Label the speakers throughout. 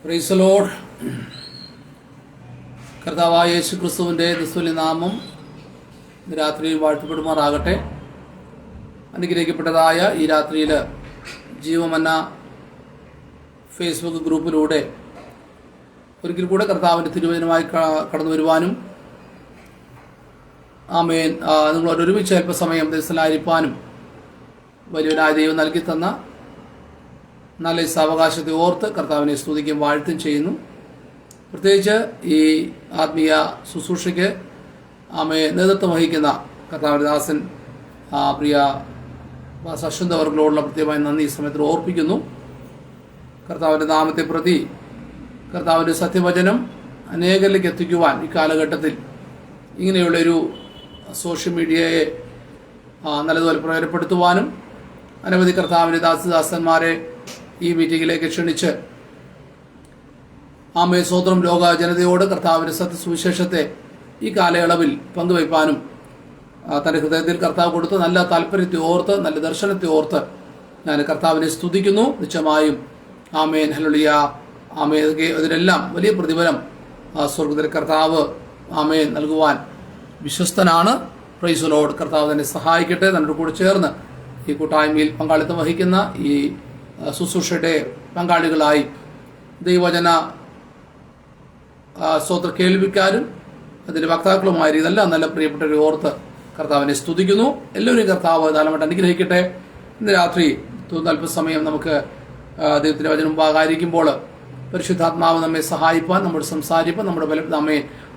Speaker 1: Price the Lord. കർത്താവായ യേശു ക്രിസ്തുവിൻ്റെ നിസ്തുല്യ നാമം രാത്രിയിൽ വാഴ്ത്തപ്പെടുമാറാകട്ടെ. അനുഗ്രഹിക്കപ്പെട്ടതായ ഈ രാത്രിയിൽ ജീവമന്ന ഫേസ്ബുക്ക് ഗ്രൂപ്പിലൂടെ ഒരിക്കൽ കൂടെ കർത്താവിൻ്റെ തിരുവചനമായി കടന്നു വരുവാനും ആമേൻ നിങ്ങളൊരുമിച്ച് അല്പസമയം ദിവസത്തിലായിരിക്കാനും വലിയവനായ ദൈവം നൽകി തന്ന നല്ല സാവകാശത്തെ ഓർത്ത് കർത്താവിനെ സ്തുതിക്കും വാഴ്ത്തും ചെയ്യുന്നു. പ്രത്യേകിച്ച് ഈ ആത്മീയ ശുശ്രൂഷയ്ക്ക് നേതൃത്വം വഹിക്കുന്ന കർത്താവിൻ്റെ ദാസൻ പ്രിയ അശ്വന്തവർഗങ്ങളോടുള്ള പ്രത്യേകമായി നന്ദി ഈ സമയത്തിൽ ഓർപ്പിക്കുന്നു. കർത്താവിൻ്റെ നാമത്തെ പ്രതി കർത്താവിൻ്റെ സത്യവചനം അനേകരിലേക്ക് എത്തിക്കുവാൻ ഈ കാലഘട്ടത്തിൽ ഇങ്ങനെയുള്ളൊരു സോഷ്യൽ മീഡിയയെ നല്ലതുപോലെ പ്രയോജനപ്പെടുത്തുവാനും അനവധി കർത്താവിൻ്റെ ദാസന്മാരെ ഈ മീറ്റിംഗിലേക്ക് ക്ഷണിച്ച് സ്വതന്ത്രം ലോക ജനതയോട് കർത്താവിൻ്റെ സത്യസുവിശേഷത്തെ ഈ കാലയളവിൽ പങ്കുവയ്പ്പാനും തൻ്റെ ഹൃദയത്തിൽ കർത്താവ് കൊടുത്ത നല്ല താല്പര്യത്തെ ഓർത്ത് നല്ല ദർശനത്തെ ഓർത്ത് ഞാൻ കർത്താവിനെ സ്തുതിക്കുന്നു. നിശ്ചയമായും ആമേൻ ഹല്ലേലൂയ ആമേൻ. ഇതിനെല്ലാം വലിയ പ്രതിഫലം സ്വർഗ്ഗത്തിലെ കർത്താവ് ആമേൻ നൽകുവാൻ വിശ്വസ്തനാണ്. Praise the Lord. കർത്താവ് തന്നെ സഹായിക്കട്ടെ. നമ്മുടെ കൂടെ ചേർന്ന് ഈ കൂട്ടായ്മയിൽ പങ്കാളിത്തം വഹിക്കുന്ന ഈ ശുശ്രൂഷയുടെ പങ്കാളികളായി ദൈവവചന സ്തോത്ര കേൾവിക്കാരും അതിൻ്റെ വക്താക്കളുമായ ഇതെല്ലാം നല്ല പ്രിയപ്പെട്ടവരെ ഓർത്ത് കർത്താവിനെ സ്തുതിക്കുന്നു. എല്ലാവരും കർത്താവ് ധാരാളമായിട്ട് അനുഗ്രഹിക്കട്ടെ. ഇന്ന് രാത്രി അല്പസമയം നമുക്ക് ദൈവത്തിൻ്റെ വചനം മുമ്പാകായിരിക്കുമ്പോൾ പരിശുദ്ധാത്മാവ് നമ്മെ സഹായിപ്പാൻ, നമ്മോട് സംസാരിപ്പാൻ,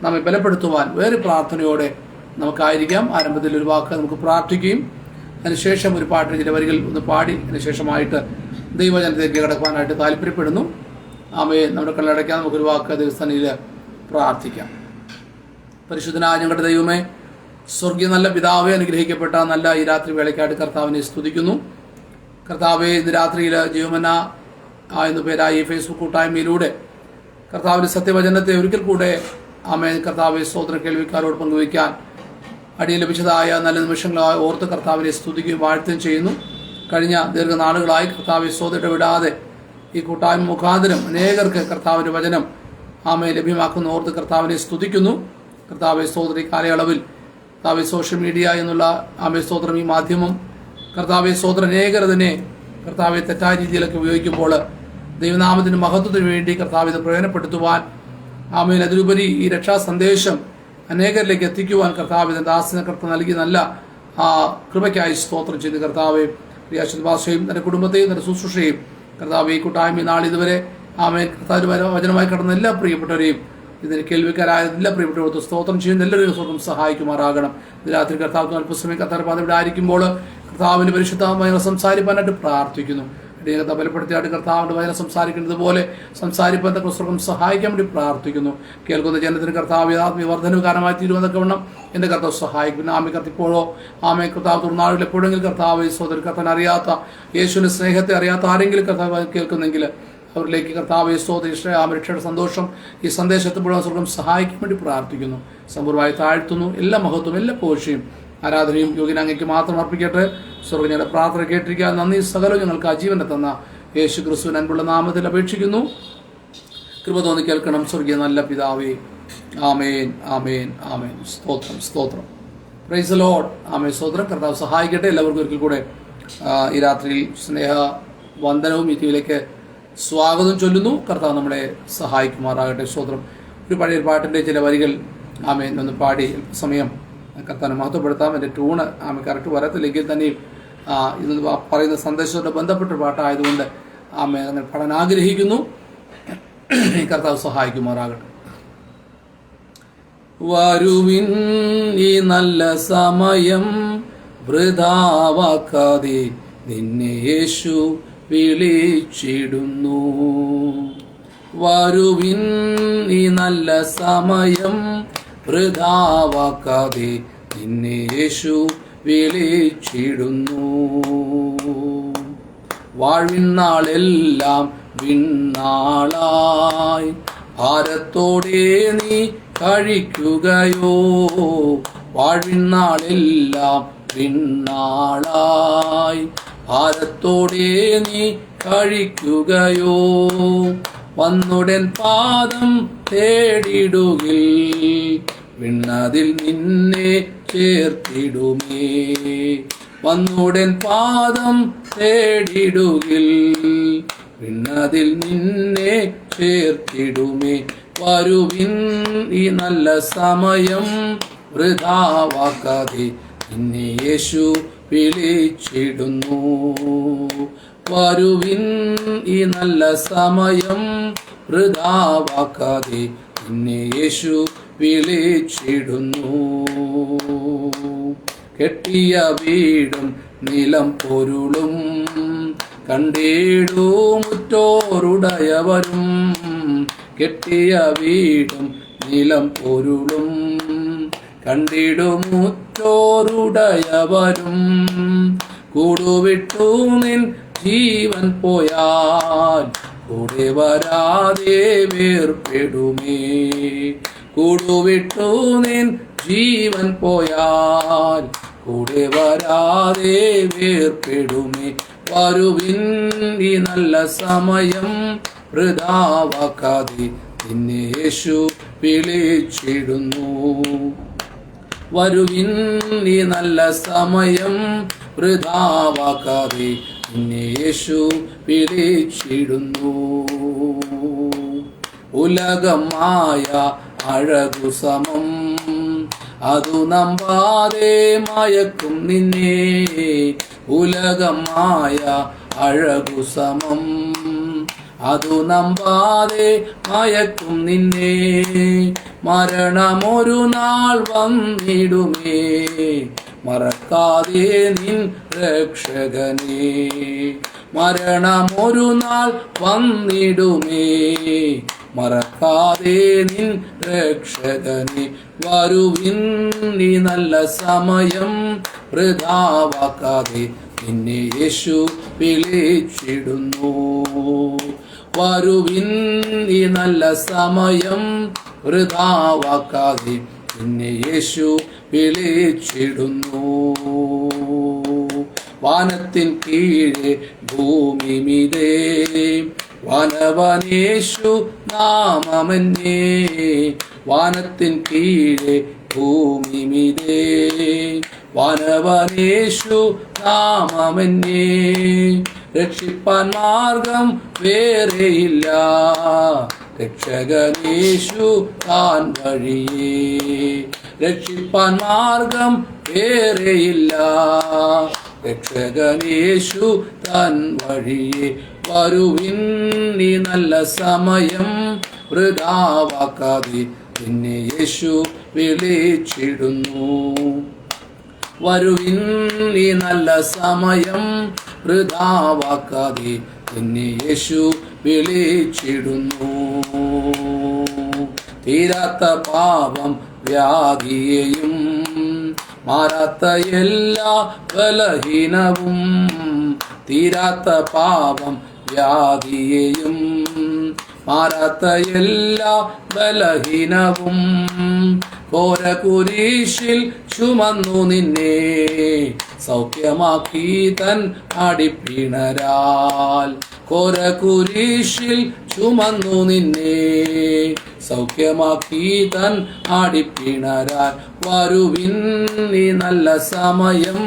Speaker 1: നമ്മെ ബലപ്പെടുത്തുവാൻ വേറെ പ്രാർത്ഥനയോടെ നമുക്കായിരിക്കാം. ആരംഭത്തിൽ ഒരു വാക്ക് നമുക്ക് പ്രാർത്ഥിക്കുകയും അതിനുശേഷം ഒരു പാട്ടിന് ചില വരികൾ ഒന്ന് പാടി അതിനുശേഷമായിട്ട് ദൈവജനത്തിലേക്ക് കടക്കുവാനായിട്ട് താല്പര്യപ്പെടുന്നു. നമ്മുടെ കണ്ണടയ്ക്കാൻ നമുക്കൊരു വാക്ക് ദൈവസ്ഥാനിൽ പ്രാർത്ഥിക്കാം. പരിശുദ്ധനായ ഞങ്ങളുടെ ദൈവമേ, സ്വർഗീയ നല്ല പിതാവേ, അനുഗ്രഹിക്കപ്പെട്ട നല്ല ഈ രാത്രി വേളയ്ക്കായിട്ട് കർത്താവിനെ സ്തുതിക്കുന്നു. കർത്താവെ, ഇന്ന് രാത്രിയിൽ ജീവമന്ന എന്നു പേരായി ഫേസ്ബുക്ക് കൂട്ടായ്മയിലൂടെ കർത്താവിൻ്റെ സത്യവചനത്തെ ഒരിക്കൽ കൂടെ കർത്താവെ സ്തോത്രം കേൾവിക്കാരോട് പങ്കുവയ്ക്കാൻ അടിയിൽ ലഭിച്ചതായ നല്ല നിമിഷങ്ങളായി ഓർത്ത് കർത്താവിനെ സ്തുതിക്കുകയും വാഴ്ത്തുകയും ചെയ്യുന്നു. കഴിഞ്ഞ ദീർഘനാളുകളായി കർത്താവെ സ്തോത്രം വിടാതെ ഈ കൂട്ടായ്മ മുഖാന്തരം അനേകർക്ക് കർത്താവിൻ്റെ വചനം ലഭ്യമാക്കുന്ന ഓർത്ത് കർത്താവിനെ സ്തുതിക്കുന്നു. കർത്താവെ സ്തോത്രം ഈ കാലയളവിൽ കർത്താവെ സോഷ്യൽ മീഡിയ എന്നുള്ള സ്തോത്രം ഈ മാധ്യമം കർത്താവെ സ്തോത്രം അനേകർ അതിനെ കർത്താവെ തെറ്റായ രീതിയിലൊക്കെ ഉപയോഗിക്കുമ്പോൾ ദൈവനാമത്തിൻ്റെ മഹത്വത്തിന് വേണ്ടി കർത്താവിനെ പ്രയോജനപ്പെടുത്തുവാൻ അതിലുപരി ഈ രക്ഷാ സന്ദേശം അനേകരിലേക്ക് എത്തിക്കുവാൻ കർത്താവിന്റെ ദാസന കർത്താവ് നൽകി നല്ല കൃപയ്ക്കായി സ്തോത്രം ചെയ്ത് കർത്താവെ പ്രിയാശുഭാഷയും തന്റെ കുടുംബത്തെയും തന്റെ ശുശ്രൂഷയും കർത്താവ് ഈ കൂട്ടായ്മ നാളിതുവരെ കർത്താവ് വചനമായി കടന്ന എല്ലാ പ്രിയപ്പെട്ടവരെയും ഇതിന് കേൾവിക്കാരായ എല്ലാ പ്രിയപ്പെട്ടവർക്ക് സ്തോത്രം ചെയ്യുന്ന എല്ലാവരും സ്വർഗം സഹായിക്കുമാറാകണം. ഇത് രാത്രി കർത്താവ് അല്പസമയം കർത്താവ് ഇവിടെ ആയിരിക്കുമ്പോൾ കർത്താവിന്റെ പരിശുദ്ധമായി സംസാരിക്കാനായിട്ട് പ്രാർത്ഥിക്കുന്നു. ബലപ്പെടുത്തിയായിട്ട് കർത്താവിന്റെ വചനം സംസാരിക്കുന്നത് പോലെ സംസാരിപ്പാൻ തക്ക സ്വർഗം സഹായിക്കാൻ വേണ്ടി പ്രാർത്ഥിക്കുന്നു. കേൾക്കുന്ന ജനത്തിന് കർത്താവ് ആത്മീയ വർദ്ധനവ് കാരണമായി തീരുവന്നൊക്കെ വണ്ണം എൻ്റെ കർത്താവ് സഹായിക്കുന്നു. കർത്തിപ്പോഴോ കർത്താവ് തുറന്നാളിൽ എപ്പോഴെങ്കിലും കർത്താവ് സോദരൻ കർത്താൻ അറിയാത്ത യേശുവിന്റെ സ്നേഹത്തെ അറിയാത്ത ആരെങ്കിലും കർത്താവ് കേൾക്കുന്നെങ്കിൽ അവരിലേക്ക് കർത്താവ് രക്ഷയുടെ സന്തോഷം ഈ സന്ദേശത്തുമ്പോഴും സ്വർഗം സഹായിക്കാൻ വേണ്ടി പ്രാർത്ഥിക്കുന്നു. സമ്പൂർണ്ണമായി താഴ്ത്തുന്നു. എല്ലാ മഹത്വം എല്ലാ പോഷയും ആരാധനയും യോഗ്യനാങ്ങയ്ക്ക് മാത്രം അർപ്പിക്കട്ടെ. സ്വർഗ്ഗം ഞങ്ങളുടെ പ്രാർത്ഥന കേട്ടിരിക്കാൻ നന്ദി. സകലവും ഞങ്ങൾക്ക് അജീവനെ തന്ന യേശു ക്രിസ്തുവിൻ അൻപുള്ള നാമത്തിൽ അപേക്ഷിക്കുന്നു. കൃപ തോന്നി കേൾക്കണം സ്വർഗീയ നല്ല പിതാവേ. ആമേൻ ആമേൻ ആമേൻ. സ്തോത്രം സ്തോത്രം. Praise the Lord. ആമേൻ. സ്തോത്രം. കർത്താവ് സഹായിക്കട്ടെ. എല്ലാവർക്കും ഒരിക്കൽ കൂടെ ഈ രാത്രിയിൽ സ്നേഹ വന്ദനവും ഈ ടീവിലേക്ക് സ്വാഗതം ചൊല്ലുന്നു. കർത്താവ് നമ്മളെ സഹായിക്കുമാറാകട്ടെ. സ്തോത്രം. ഒരു പഴയ പാട്ടിൻ്റെ ചില വരികൾ ഒന്ന് പാടി സമയം കർത്താവിനെ മഹത്വപ്പെടുത്താം. എൻ്റെ ട്യൂണ് കറക്റ്റ് വരത്തില്ലെങ്കിൽ തന്നെയും ഇത് പറയുന്ന സന്ദേശത്തോട് ബന്ധപ്പെട്ട പാട്ടായതുകൊണ്ട് അങ്ങനെ പാടാൻ ആഗ്രഹിക്കുന്നു. കർത്താവ് സഹായിക്കുമാറാകട്ടെ. വരുവിൻ ഈ നല്ല സമയം വൃഥാവാക്കാതെ നിന്നെ യേശു വിളിച്ചിടുന്നു. വരുവിൻ ഈ നല്ല സമയം വൃഥാവാക്കാതെ നിന്നെ യേശു വിളിച്ചിടുന്നു. വാഴ്വിന്നാളെല്ലാം വിണ്ണാളായി ഭാരത്തോടെ നീ കഴിക്കുകയോ. വാഴ്വിന്നാളെല്ലാം വിണ്ണാളായി ഭാരത്തോടെ നീ കഴിക്കുകയോ. വന്നുടൻ പാദം തേടിടുകിൽ വിണ്ണതിൽ നിന്നെ ചേർത്തിടുമേ. വന്നുടൻ പാദം തേടിടുകിൽ വിണ്ണതിൽ നിന്നെ ചേർത്തിടുമേ. വരുവിൻ ഈ നല്ല സമയം വൃഥാവാക്കാതെ നിന്നെ യേശു വിളിച്ചിടുന്നു. വരുവിൻ ഈ നല്ല സമയം വൃഥാവാക്കാതെ നിന്നെ യേശു വിളിച്ചിടുന്നു. കെട്ടിയ വീടും നിലം പൊരുളും കണ്ടിടുമുറ്റോരുടയവരും. കെട്ടിയ വീടും നിലം പൊരുളും കണ്ടിടുമുറ്റോരുടയവരും. കൂടുവിട്ടു നിൻ ജീവൻ പോയാൽ കൂടെ വരാതെ വേർപ്പെടുമേ. കൂടുവിട്ടു നിൻ ജീവൻ പോയാൽ കൂടെ വരാതെ വേർപ്പെടുമേ. വരുവിൻ ഈ നല്ല സമയം വൃഥാവാക്കാതെ നിന്നെ യേശു വിളിച്ചിടുന്നു. വരുവിൻ ഈ നല്ല സമയം വൃഥാവാക്കാതെ നിന്നെ യേശു വിളിച്ചിടുന്നു. ഉലകമായ അഴകു സമം അതു നമ്പാതെ മയക്കും നിന്നെ. ഉലകമായ അഴകു സമം അതു നമ്പാതെ മയക്കും നിന്നെ. മരണമൊരു നാൾ വന്നിടുമേ മറക്കാതെ നിൻ രക്ഷകനെ. മരണമൊരു നാൾ വന്നിടുമേ മറക്കാതെ നിൻ രക്ഷകനെ. വരുവിൻ ഈ നല്ല സമയം വൃഥാവാക്കാതെ നിന്നെ യേശു വിളിച്ചിടുന്നു. വരുവിൻ ഈ നല്ല സമയം വൃഥാവാക്കാതെ നിന്നെ യേശു വിളിച്ചിടുന്നു. വാനത്തിൻ കീഴെ ഭൂമി മീതെ വാനവനേശു നാമമന്യേ. വാനത്തിൻ കീഴെ ഭൂമി മീതെ വാനവനേശു നാമമന്യേ. രക്ഷിപ്പാൻ മാർഗം വേറെയില്ല രക്ഷകനേശു താൻ വഴിയേ. രക്ഷിപ്പാൻ മാർഗം വേറെയില്ല രക്ഷകനേശു താൻ വഴിയേ. വരുവിൻ ഈ നല്ല സമയം വൃഥാവാക്കാതെ നിന്നെ യേശു വിളിച്ചിടുന്നു. വരുവിൻ ഈ നല്ല സമയം വൃഥാവാക്കാതെ നിന്നെ യേശു വിളിച്ചിടുന്നു. തീരാത്ത പാപം വ്യാധിയെയും മാറാത്ത എല്ലാ ബലഹീനവും. തീരാത്ത പാപം വ്യാധിയെയും മാറാത്ത എല്ലാ ബലഹീനവും. ഘോരകുരിശിൽ ചുമന്നു നിന്നെ സൗഖ്യമാക്കി തൻ അടിപ്പിണരാൽ. ഘോരകുരിശിൽ ചുമന്നു നിന്നെ സൗഖ്യമാക്കി തൻ അടിപ്പിണരാൽ. വരുവിൻ ഈ നല്ല സമയം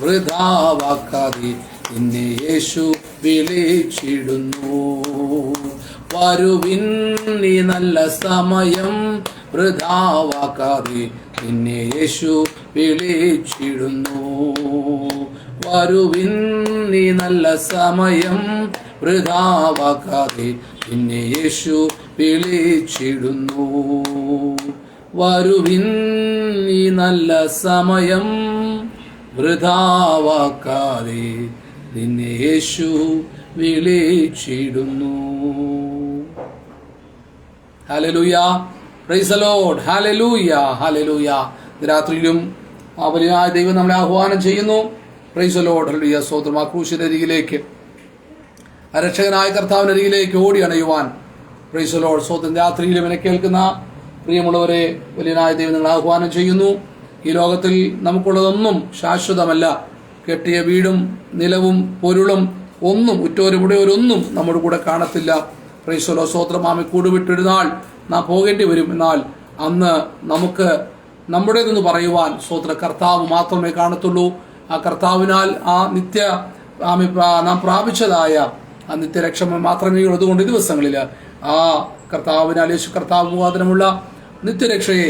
Speaker 1: വൃഥാവാക്കാതെ നിന്നെ യേശു വിളിച്ചിടുന്നു. വരുവിൻ ഈ നല്ല സമയം വൃഥാവാക്കാതെ നിന്നെ യേശു വിളിച്ചിടുന്നു. വരുവിൻ ഈ നല്ല സമയം വൃഥാവാക്കാതെ നിന്നെ യേശു വിളിച്ചിടുന്നു. വരുവിൻ ഈ നല്ല സമയം വൃഥാവാക്കാതെ നിന്നെ യേശു വിളിച്ചിടുന്നു. ഹല്ലേലൂയ, പ്രൈസ് ദി ലോർഡ്, ഹല്ലേലൂയ, ഹല്ലേലൂയ. രാത്രിയിലും ആ വലിയ ദൈവം നമ്മളെ ആഹ്വാനം ചെയ്യുന്നു. പ്രൈസ് ദി ലോർഡ്, ഹല്ലേലൂയ. സ്തോത്രം. ആ ക്രൂശിന്റെ അരികിലേക്ക്, രക്ഷകനായ കർത്താവിന്റെ അരികിലേക്ക് ഓടി അണയുവാൻ പ്രൈസ് ദി ലോർഡ്. സ്തോത്രം. രാത്രിയിലും എന്നെ കേൾക്കുന്ന പ്രിയമുള്ളവരെ, വലിയനായ ദൈവം നിങ്ങൾ ആഹ്വാനം ചെയ്യുന്നു. ഈ ലോകത്തിൽ നമുക്കുള്ളതൊന്നും ശാശ്വതമല്ല. കെട്ടിയ വീടും നിലവും പൊരുളും ഒന്നും, ഉറ്റോരുമുടയോരൊന്നും നമ്മുടെ കൂടെ കാണത്തില്ല. പ്രൈസലോ സ്തോത്രം. ആമേ കൂടുവിട്ടൊരു നാൾ നാം പോകേണ്ടി വരും. എന്നാൽ അന്ന് നമുക്ക് നമ്മുടേതെന്ന് പറയുവാൻ സ്തോത്ര കർത്താവ് മാത്രമേ കാണത്തുള്ളൂ. ആ കർത്താവിനാൽ ആ നിത്യ നാം പ്രാപിച്ചതായ ആ നിത്യരക്ഷ മാത്രമേ ഉള്ളൂ. അതുകൊണ്ട് ഈ ദിവസങ്ങളിൽ ആ കർത്താവിനാൽ യേശു കർത്താവ് മുഖാന്തരമുള്ള നിത്യരക്ഷയെ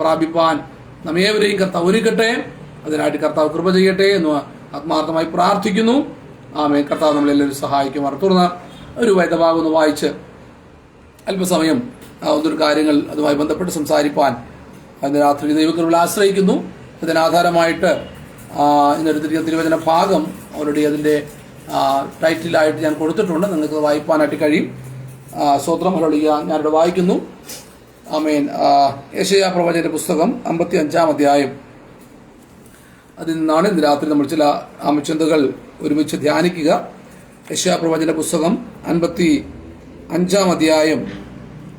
Speaker 1: പ്രാപിപ്പാൻ നമ്മേവരെയും കർത്താവ് ഒരുക്കട്ടെ. അതിനായിട്ട് കർത്താവ് കൃപ ചെയ്യട്ടെ എന്ന് ആത്മാർത്ഥമായി പ്രാർത്ഥിക്കുന്നു. ആമേൻ. കർത്താവ് നമ്മളെല്ലാവരും സഹായിക്കുമാർ. തുടർന്ന് ഒരു വേദഭാഗം ഒന്ന് വായിച്ച് അല്പസമയം ഒന്നൊരു കാര്യങ്ങൾ അതുമായി ബന്ധപ്പെട്ട് സംസാരിപ്പാൻ അതിന് രാത്രി ദൈവകൃപയിൽ ആശ്രയിക്കുന്നു. ഇതിനാധാരമായിട്ട് ഇന്നൊരു തിരുവചന ഭാഗം ഓൾറെഡി അതിൻ്റെ ടൈറ്റിലായിട്ട് ഞാൻ കൊടുത്തിട്ടുണ്ട്. നിങ്ങൾക്ക് വായിപ്പാനായിട്ട് കഴിയും. സ്തോത്രം. ഹല്ലേലൂയ. ഞാനിവിടെ വായിക്കുന്നു. ആമേൻ. യെശയ്യാ പ്രവചനന്റെ പുസ്തകം 55-ാം അധ്യായം. അതിൽ നിന്നാണ് ഇന്ന് രാത്രി നമ്മൾ ചില ചിന്തകൾ ഒരുമിച്ച് ധ്യാനിക്കുക. യെശയ്യാ പ്രവചന പുസ്തകം 55-ാം അധ്യായം.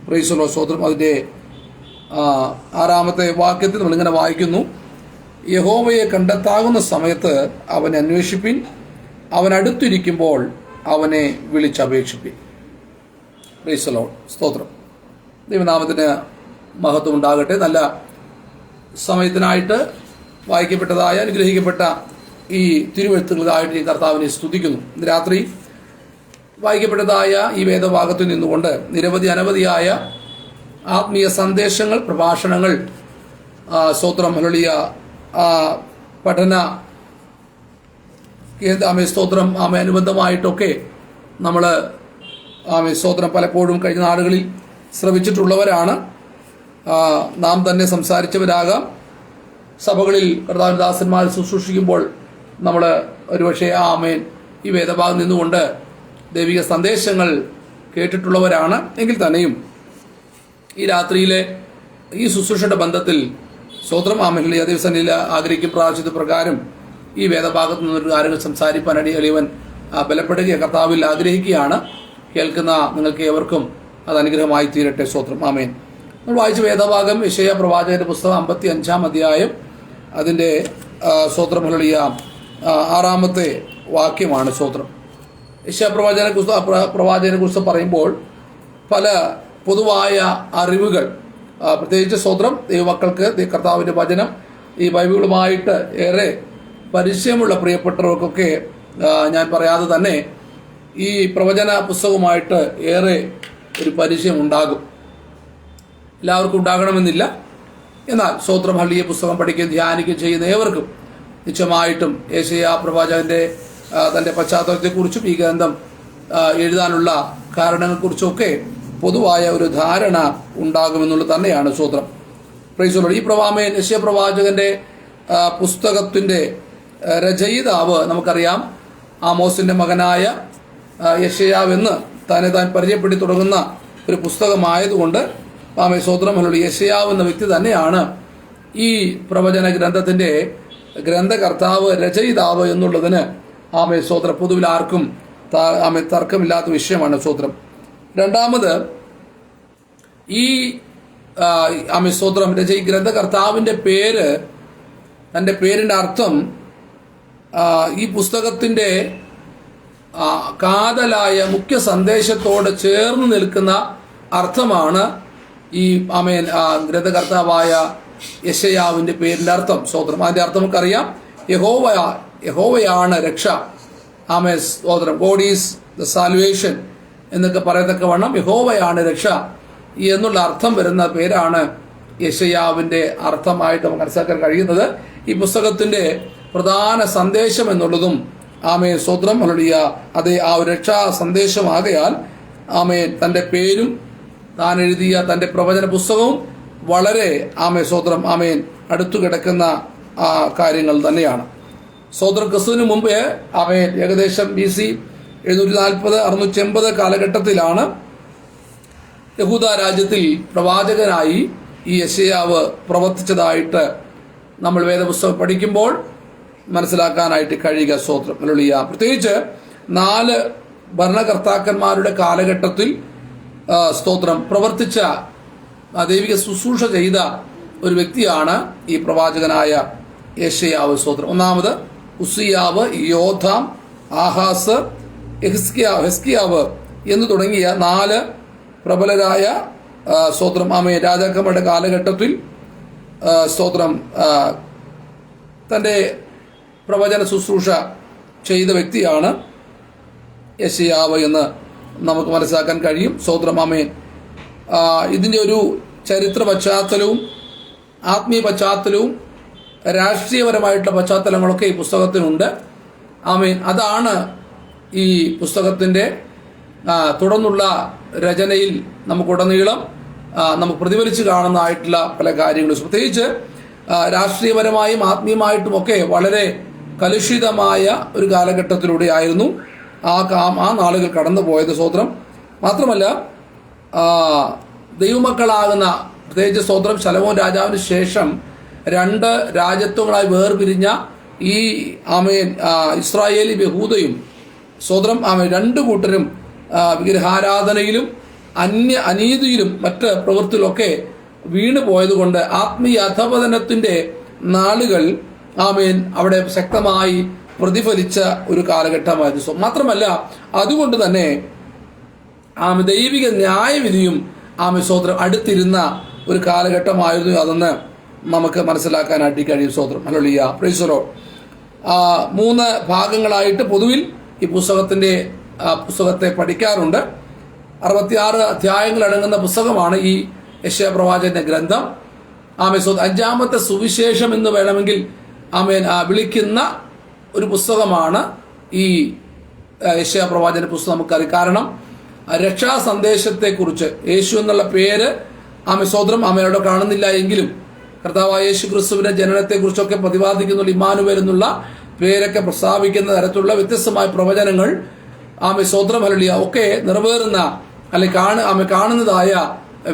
Speaker 1: Price the Lord. സ്തോത്രം. അതിൻ്റെ 6-ാമത്തെ വാക്യത്തിൽ നമ്മളിങ്ങനെ വായിക്കുന്നു. യഹോവയെ കണ്ടെത്താകുന്ന സമയത്ത് അവനെ അന്വേഷിപ്പിൻ, അവൻ അടുത്തിരിക്കുമ്പോൾ അവനെ വിളിച്ചപേക്ഷിപ്പിൻ. Price the Lord. സ്തോത്രം. ദൈവനാമത്തിന് മഹത്വം ഉണ്ടാകട്ടെ. നല്ല സമയത്തിനായിട്ട് വായിക്കപ്പെട്ടതായ അനുഗ്രഹിക്കപ്പെട്ട ഈ തിരുവെഴുത്തുകൾക്കായിട്ട് ഈ കർത്താവിനെ സ്തുതിക്കുന്നു. ഇന്ന് രാത്രി വായിക്കപ്പെട്ടതായ ഈ വേദഭാഗത്തിൽ നിന്നുകൊണ്ട് അനവധിയായ ആത്മീയ സന്ദേശങ്ങൾ, പ്രഭാഷണങ്ങൾ, സ്തോത്രം, ഹല്ലേലൂയ, പഠന സ്തോത്രം അനുബന്ധമായിട്ടൊക്കെ നമ്മൾ സ്തോത്രം പലപ്പോഴും കഴിഞ്ഞ നാളുകളിൽ ശ്രവിച്ചിട്ടുള്ളവരാണ്. നാം തന്നെ സംസാരിച്ചവരാകാം. സഭകളിൽ കർത്താവിദാസന്മാർ ശുശ്രൂഷിക്കുമ്പോൾ നമ്മൾ ഒരുപക്ഷെ ഈ വേദഭാഗം നിന്നുകൊണ്ട് ദൈവിക സന്ദേശങ്ങൾ കേട്ടിട്ടുള്ളവരാണ്. എങ്കിൽ തന്നെയും ഈ രാത്രിയിലെ ഈ ശുശ്രൂഷയുടെ ബന്ധത്തിൽ സ്തോത്രം ദൈവസന്നിധിയിൽ ആഗ്രഹിക്കും പ്രാർത്ഥിച്ച പ്രകാരം ഈ വേദഭാഗത്ത് നിന്നൊരു കാര്യങ്ങൾ സംസാരിപ്പാൻ എളിയവൻ ബലപ്പെടുക കർത്താവിൽ ആഗ്രഹിക്കുകയാണ്. കേൾക്കുന്ന നിങ്ങൾക്ക് ഏവർക്കും അത് അനുഗ്രഹമായി തീരട്ടെ. സ്തോത്രം. ആമേൻ. നമ്മൾ വായിച്ച വേദഭാഗം യെശയ്യാ പ്രവാചകന്റെ പുസ്തകം 55-ാം അധ്യായം. അതിൻ്റെ സ്തോത്രം, ഹല്ലേലൂയ, 6-ാമത്തെ വാക്യമാണ്. സ്തോത്രം. യെശയ്യാ പ്രവാചകനെ കുറിച്ച് പറയുമ്പോൾ പല പൊതുവായ അറിവുകൾ, പ്രത്യേകിച്ച് സ്തോത്രം ദൈവമക്കൾക്ക് കർത്താവിൻ്റെ വചനം ഈ ബൈബിളുമായിട്ട് ഏറെ പരിചയമുള്ള പ്രിയപ്പെട്ടവർക്കൊക്കെ ഞാൻ പറയാതെ തന്നെ ഈ പ്രവചന പുസ്തകവുമായിട്ട് ഏറെ ഒരു പരിചയം ഉണ്ടാകും. എല്ലാവർക്കും ഉണ്ടാകണമെന്നില്ല. എന്നാൽ സ്തോത്രം, ഹല്ലേലൂയ, പുസ്തകം പഠിക്കുകയും ധ്യാനിക്കുകയും ചെയ്യുന്ന ഏവർക്കും നിശ്ചയമായിട്ടും യെശയ്യാ പ്രവാചകന്റെ തൻ്റെ പശ്ചാത്തലത്തെക്കുറിച്ചും ഈ ഗ്രന്ഥം എഴുതാനുള്ള കാരണങ്ങളെക്കുറിച്ചൊക്കെ പൊതുവായ ഒരു ധാരണ ഉണ്ടാകുമെന്നുള്ളത് തന്നെയാണ്. സ്തോത്രം. Praise the Lord. ഈ യെശയ്യാ പ്രവാചകന്റെ പുസ്തകത്തിന്റെ രചയിതാവ് നമുക്കറിയാം, ആമോസിന്റെ മകനായ യെശയ്യാവെന്ന് താൻ പരിചയപ്പെടുത്തി തുടങ്ങുന്ന ഒരു പുസ്തകമായതുകൊണ്ട് സ്തോത്രം, ഹല്ലേലൂയ, യെശയ്യാവ് എന്ന വ്യക്തി തന്നെയാണ് ഈ പ്രവചന ഗ്രന്ഥത്തിന്റെ ഗ്രന്ഥകർത്താവ്, രചയിതാവ് എന്നുള്ളതിന് സ്തോത്രം പൊതുവിൽ ആർക്കും തർക്കമില്ലാത്ത വിഷയമാണ്. സ്തോത്രം. രണ്ടാമത് ഈ സ്തോത്രം ഗ്രന്ഥകർത്താവിന്റെ പേര്, തന്റെ പേരിന്റെ അർത്ഥം ഈ പുസ്തകത്തിന്റെ കാതലായ മുഖ്യ സന്ദേശത്തോട് ചേർന്ന് നിൽക്കുന്ന അർത്ഥമാണ് ഈ ഗ്രന്ഥകർത്താവായ യെശയ്യാവിന്റെ പേരിന്റെ അർത്ഥം. സ്തോത്രം. അതിന്റെ അർത്ഥം നമുക്കറിയാം. യഹോവയാണ് രക്ഷ. സ്തോത്രം. ഗോഡ് ഈസ് ദ സാൽവേഷൻ എന്നൊക്കെ പറയത്തക്കവണ്ണം യഹോവയാണ് രക്ഷ എന്നുള്ള അർത്ഥം വരുന്ന പേരാണ് യെശയ്യാവിന്റെ അർത്ഥമായിട്ട് നമുക്ക് മനസ്സിലാക്കാൻ കഴിയുന്നത്. ഈ പുസ്തകത്തിന്റെ പ്രധാന സന്ദേശം എന്നുള്ളതും സ്തോത്രം, ഹല്ലേലൂയ, അതേ ആ ഒരു രക്ഷാ സന്ദേശമാകയാൽ തന്റെ പേരും താൻ എഴുതിയ തന്റെ പ്രവചന പുസ്തകവും വളരെ സ്തോത്രം അടുത്തു കിടക്കുന്ന കാര്യങ്ങൾ തന്നെയാണ്. സ്തോത്രം. ക്രിസ്തുവിന് മുമ്പ് ഏകദേശം BC 740-680 കാലഘട്ടത്തിലാണ് യഹൂദ രാജ്യത്തിൽ പ്രവാചകനായി ഈ യെശയ്യാവ് പ്രവർത്തിച്ചതായിട്ട് നമ്മൾ വേദപുസ്തകം പഠിക്കുമ്പോൾ മനസ്സിലാക്കാനായിട്ട് കഴിയുക. സ്തോത്രം, ഹല്ലേലൂയ. പ്രത്യേകിച്ച് 4 ഭരണകർത്താക്കന്മാരുടെ കാലഘട്ടത്തിൽ സ്തോത്രം പ്രവർത്തിച്ച ദൈവിക ശുശ്രൂഷ ചെയ്ത ഒരു വ്യക്തിയാണ് ഈ പ്രവാചകനായ യെശയ്യാവ്. സ്തോത്രം. ഒന്നാമത് ഉസ്സിയാവ്, യോഥാം, ആഹാസ്, ഹെസ്കിയാവ്, എന്ന് തുടങ്ങിയ 4 പ്രബലരായ സ്തോത്രം ആമേൻ രാജാക്കന്മാരുടെ കാലഘട്ടത്തിൽ സ്തോത്രം തൻ്റെ പ്രവചന ശുശ്രൂഷ ചെയ്ത വ്യക്തിയാണ് യെശയ്യാവ് എന്ന് നമുക്ക് മനസ്സിലാക്കാൻ കഴിയും. സ്തോത്രം ആമേൻ. ഇതിൻ്റെ ഒരു ചരിത്ര പശ്ചാത്തലവും ആത്മീയ പശ്ചാത്തലവും രാഷ്ട്രീയപരമായിട്ടുള്ള പശ്ചാത്തലങ്ങളൊക്കെ ഈ പുസ്തകത്തിനുണ്ട്. ആമേൻ. അതാണ് ഈ പുസ്തകത്തിൻ്റെ തുടർന്നുള്ള രചനയിൽ നമുക്കുടനീളം നമുക്ക് പ്രതിഫലിച്ച് കാണുന്നതായിട്ടുള്ള പല കാര്യങ്ങളും, പ്രത്യേകിച്ച് രാഷ്ട്രീയപരമായും ആത്മീയമായിട്ടുമൊക്കെ വളരെ കലുഷിതമായ ഒരു കാലഘട്ടത്തിലൂടെയായിരുന്നു ആ നാളുകൾ കടന്നു പോയത്. സ്തോത്രം. മാത്രമല്ല ദൈവമക്കളാകുന്ന പ്രത്യേകിച്ച് സ്തോത്രം ശലോമോൻ രാജാവിന് ശേഷം 2 രാജ്യത്വങ്ങളായി വേർപിരിഞ്ഞ ഈ ആമേൻ ഇസ്രായേലും യഹൂദയും സ്തോത്രം ആമേൻ 2 കൂട്ടരും വിഗ്രഹാരാധനയിലും അനീതിയിലും മറ്റ് പ്രവൃത്തിയിലൊക്കെ വീണു പോയതുകൊണ്ട് ആത്മീയ അധപതനത്തിന്റെ നാളുകൾ ആമേൻ അവിടെ ശക്തമായി പ്രതിഫലിച്ച ഒരു കാലഘട്ടമായിരുന്നു. മാത്രമല്ല അതുകൊണ്ട് തന്നെ ദൈവിക ന്യായവിധിയും സ്തോത്രം അടുത്തിരുന്ന ഒരു കാലഘട്ടമായിരുന്നു അതെന്ന് നമുക്ക് മനസ്സിലാക്കാനായിട്ട് കഴിയും. സ്തോത്രം. ഹല്ലേലൂയ. Praise the Lord. 3 ഭാഗങ്ങളായിട്ട് പൊതുവിൽ ഈ പുസ്തകത്തെ പഠിക്കാറുണ്ട്. 66 അധ്യായങ്ങൾ അടങ്ങുന്ന പുസ്തകമാണ് ഈ യെശയ്യാ പ്രവാചകന്റെ ഗ്രന്ഥം. ആമേൻ. 5ാമത്തെ സുവിശേഷം എന്ന് വേണമെങ്കിൽ ആമേൻ വിളിക്കുന്ന ഒരു പുസ്തകമാണ് ഈ യെശയ്യാ പ്രവാചകന്റെ പുസ്തകം. നമുക്കറിയാം. കാരണം രക്ഷാ സന്ദേശത്തെക്കുറിച്ച് യേശു എന്നുള്ള പേര് സ്തോത്രം അവിടെ കാണുന്നില്ല എങ്കിലും കർത്താവായ യേശു ക്രിസ്തുവിന്റെ ജനനത്തെക്കുറിച്ചൊക്കെ പ്രതിപാദിക്കുന്ന ഇമ്മാനുവേൽ എന്നുള്ള പേരൊക്കെ പ്രസ്താവിക്കുന്ന തരത്തിലുള്ള വ്യത്യസ്തമായ പ്രവചനങ്ങൾ സ്തോത്രം ഹല്ലേലൂയ ഒക്കെ നിറവേറുന്ന അല്ലെങ്കിൽ കാണുന്നതായ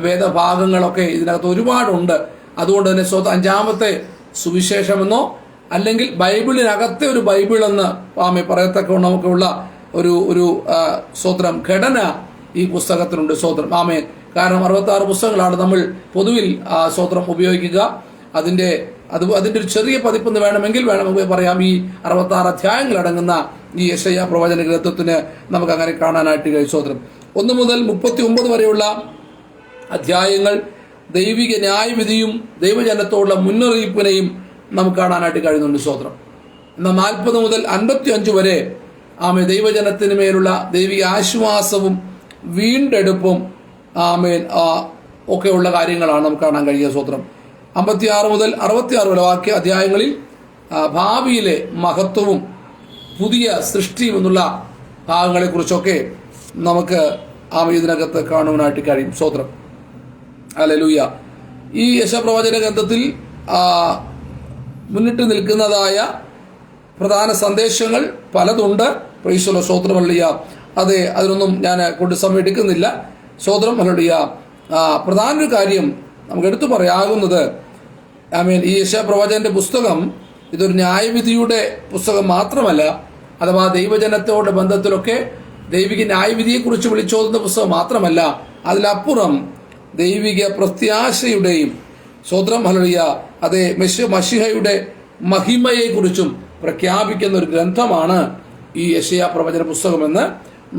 Speaker 1: വേദഭാഗങ്ങളൊക്കെ ഇതിനകത്ത് ഒരുപാടുണ്ട്. അതുകൊണ്ട് തന്നെ 5ാമത്തെ സുവിശേഷമെന്നോ അല്ലെങ്കിൽ ബൈബിളിനകത്തെ ഒരു ബൈബിൾ എന്ന് പറയത്തക്ക നമുക്കുള്ള ഒരു സ്തോത്രം ഘടന ഈ പുസ്തകത്തിനുണ്ട്. സ്തോത്രം. ആമേൻ. കാരണം 66 പുസ്തകങ്ങളാണ് നമ്മൾ പൊതുവിൽ സ്തോത്രം ഉപയോഗിക്കുക. അതിന്റെ ഒരു ചെറിയ പതിപ്പെന്ന് വേണമെങ്കിൽ പറയാം. ഈ 66 അധ്യായങ്ങൾ അടങ്ങുന്ന ഈ യെശയ്യാ പ്രവചന ഗ്രന്ഥത്തിന് നമുക്ക് അങ്ങനെ കാണാനായിട്ട് കഴിയും. സ്തോത്രം. 1 മുതൽ 39 വരെയുള്ള അധ്യായങ്ങൾ ദൈവിക ന്യായവിധിയും ദൈവജനത്തോടുള്ള മുന്നറിയിപ്പിനെയും നമുക്ക് കാണാനായിട്ട് കഴിയുന്നുണ്ട്. സ്തോത്രം. എന്നാൽ 40 മുതൽ 55 വരെ ദൈവജനത്തിന് മേലുള്ള ദൈവിക ആശ്വാസവും വീണ്ടെടുപ്പും ഒക്കെയുള്ള കാര്യങ്ങളാണ് നമുക്ക് കാണാൻ കഴിയുക. സ്തോത്രം. 56 മുതൽ 66 വരെ അധ്യായങ്ങളിൽ ഭാവിയിലെ മഹത്വവും പുതിയ സൃഷ്ടിയും എന്നുള്ള ഭാഗങ്ങളെക്കുറിച്ചൊക്കെ നമുക്ക് ഇതിനകത്ത് കാണുവാനായിട്ട് കഴിയും. സ്തോത്രം. ഹല്ലേലൂയ. ഈ യെശയ്യാ പ്രവചന ഗ്രന്ഥത്തിൽ മുന്നിട്ട് നിൽക്കുന്നതായ പ്രധാന സന്ദേശങ്ങൾ പലതുണ്ട്. Price the Lord. സ്തോത്രം. ഹല്ലേലൂയ. അതെ, അതിനൊന്നും ഞാൻ കൊണ്ട് സമയം എടുക്കുന്നില്ല. സ്തോത്രം. ഹല്ലേലൂയ. പ്രധാന ഒരു കാര്യം നമുക്ക് എടുത്തു പറയാവുന്നത് ഈ യെശയ്യാ പ്രവചന്റെ പുസ്തകം ഇതൊരു ന്യായവിധിയുടെ പുസ്തകം മാത്രമല്ല, അഥവാ ദൈവജനത്തോടെ ബന്ധത്തിലൊക്കെ ദൈവിക ന്യായവിധിയെക്കുറിച്ച് വിളിച്ചോതുന്ന പുസ്തകം മാത്രമല്ല, അതിലപ്പുറം ദൈവിക പ്രത്യാശയുടെയും സ്തോത്രം ഹല്ലേലൂയ അതേ മശിഹയുടെ മഹിമയെക്കുറിച്ചും പ്രഖ്യാപിക്കുന്ന ഒരു ഗ്രന്ഥമാണ് ഈ യെശയ്യാ പ്രവചന പുസ്തകമെന്ന്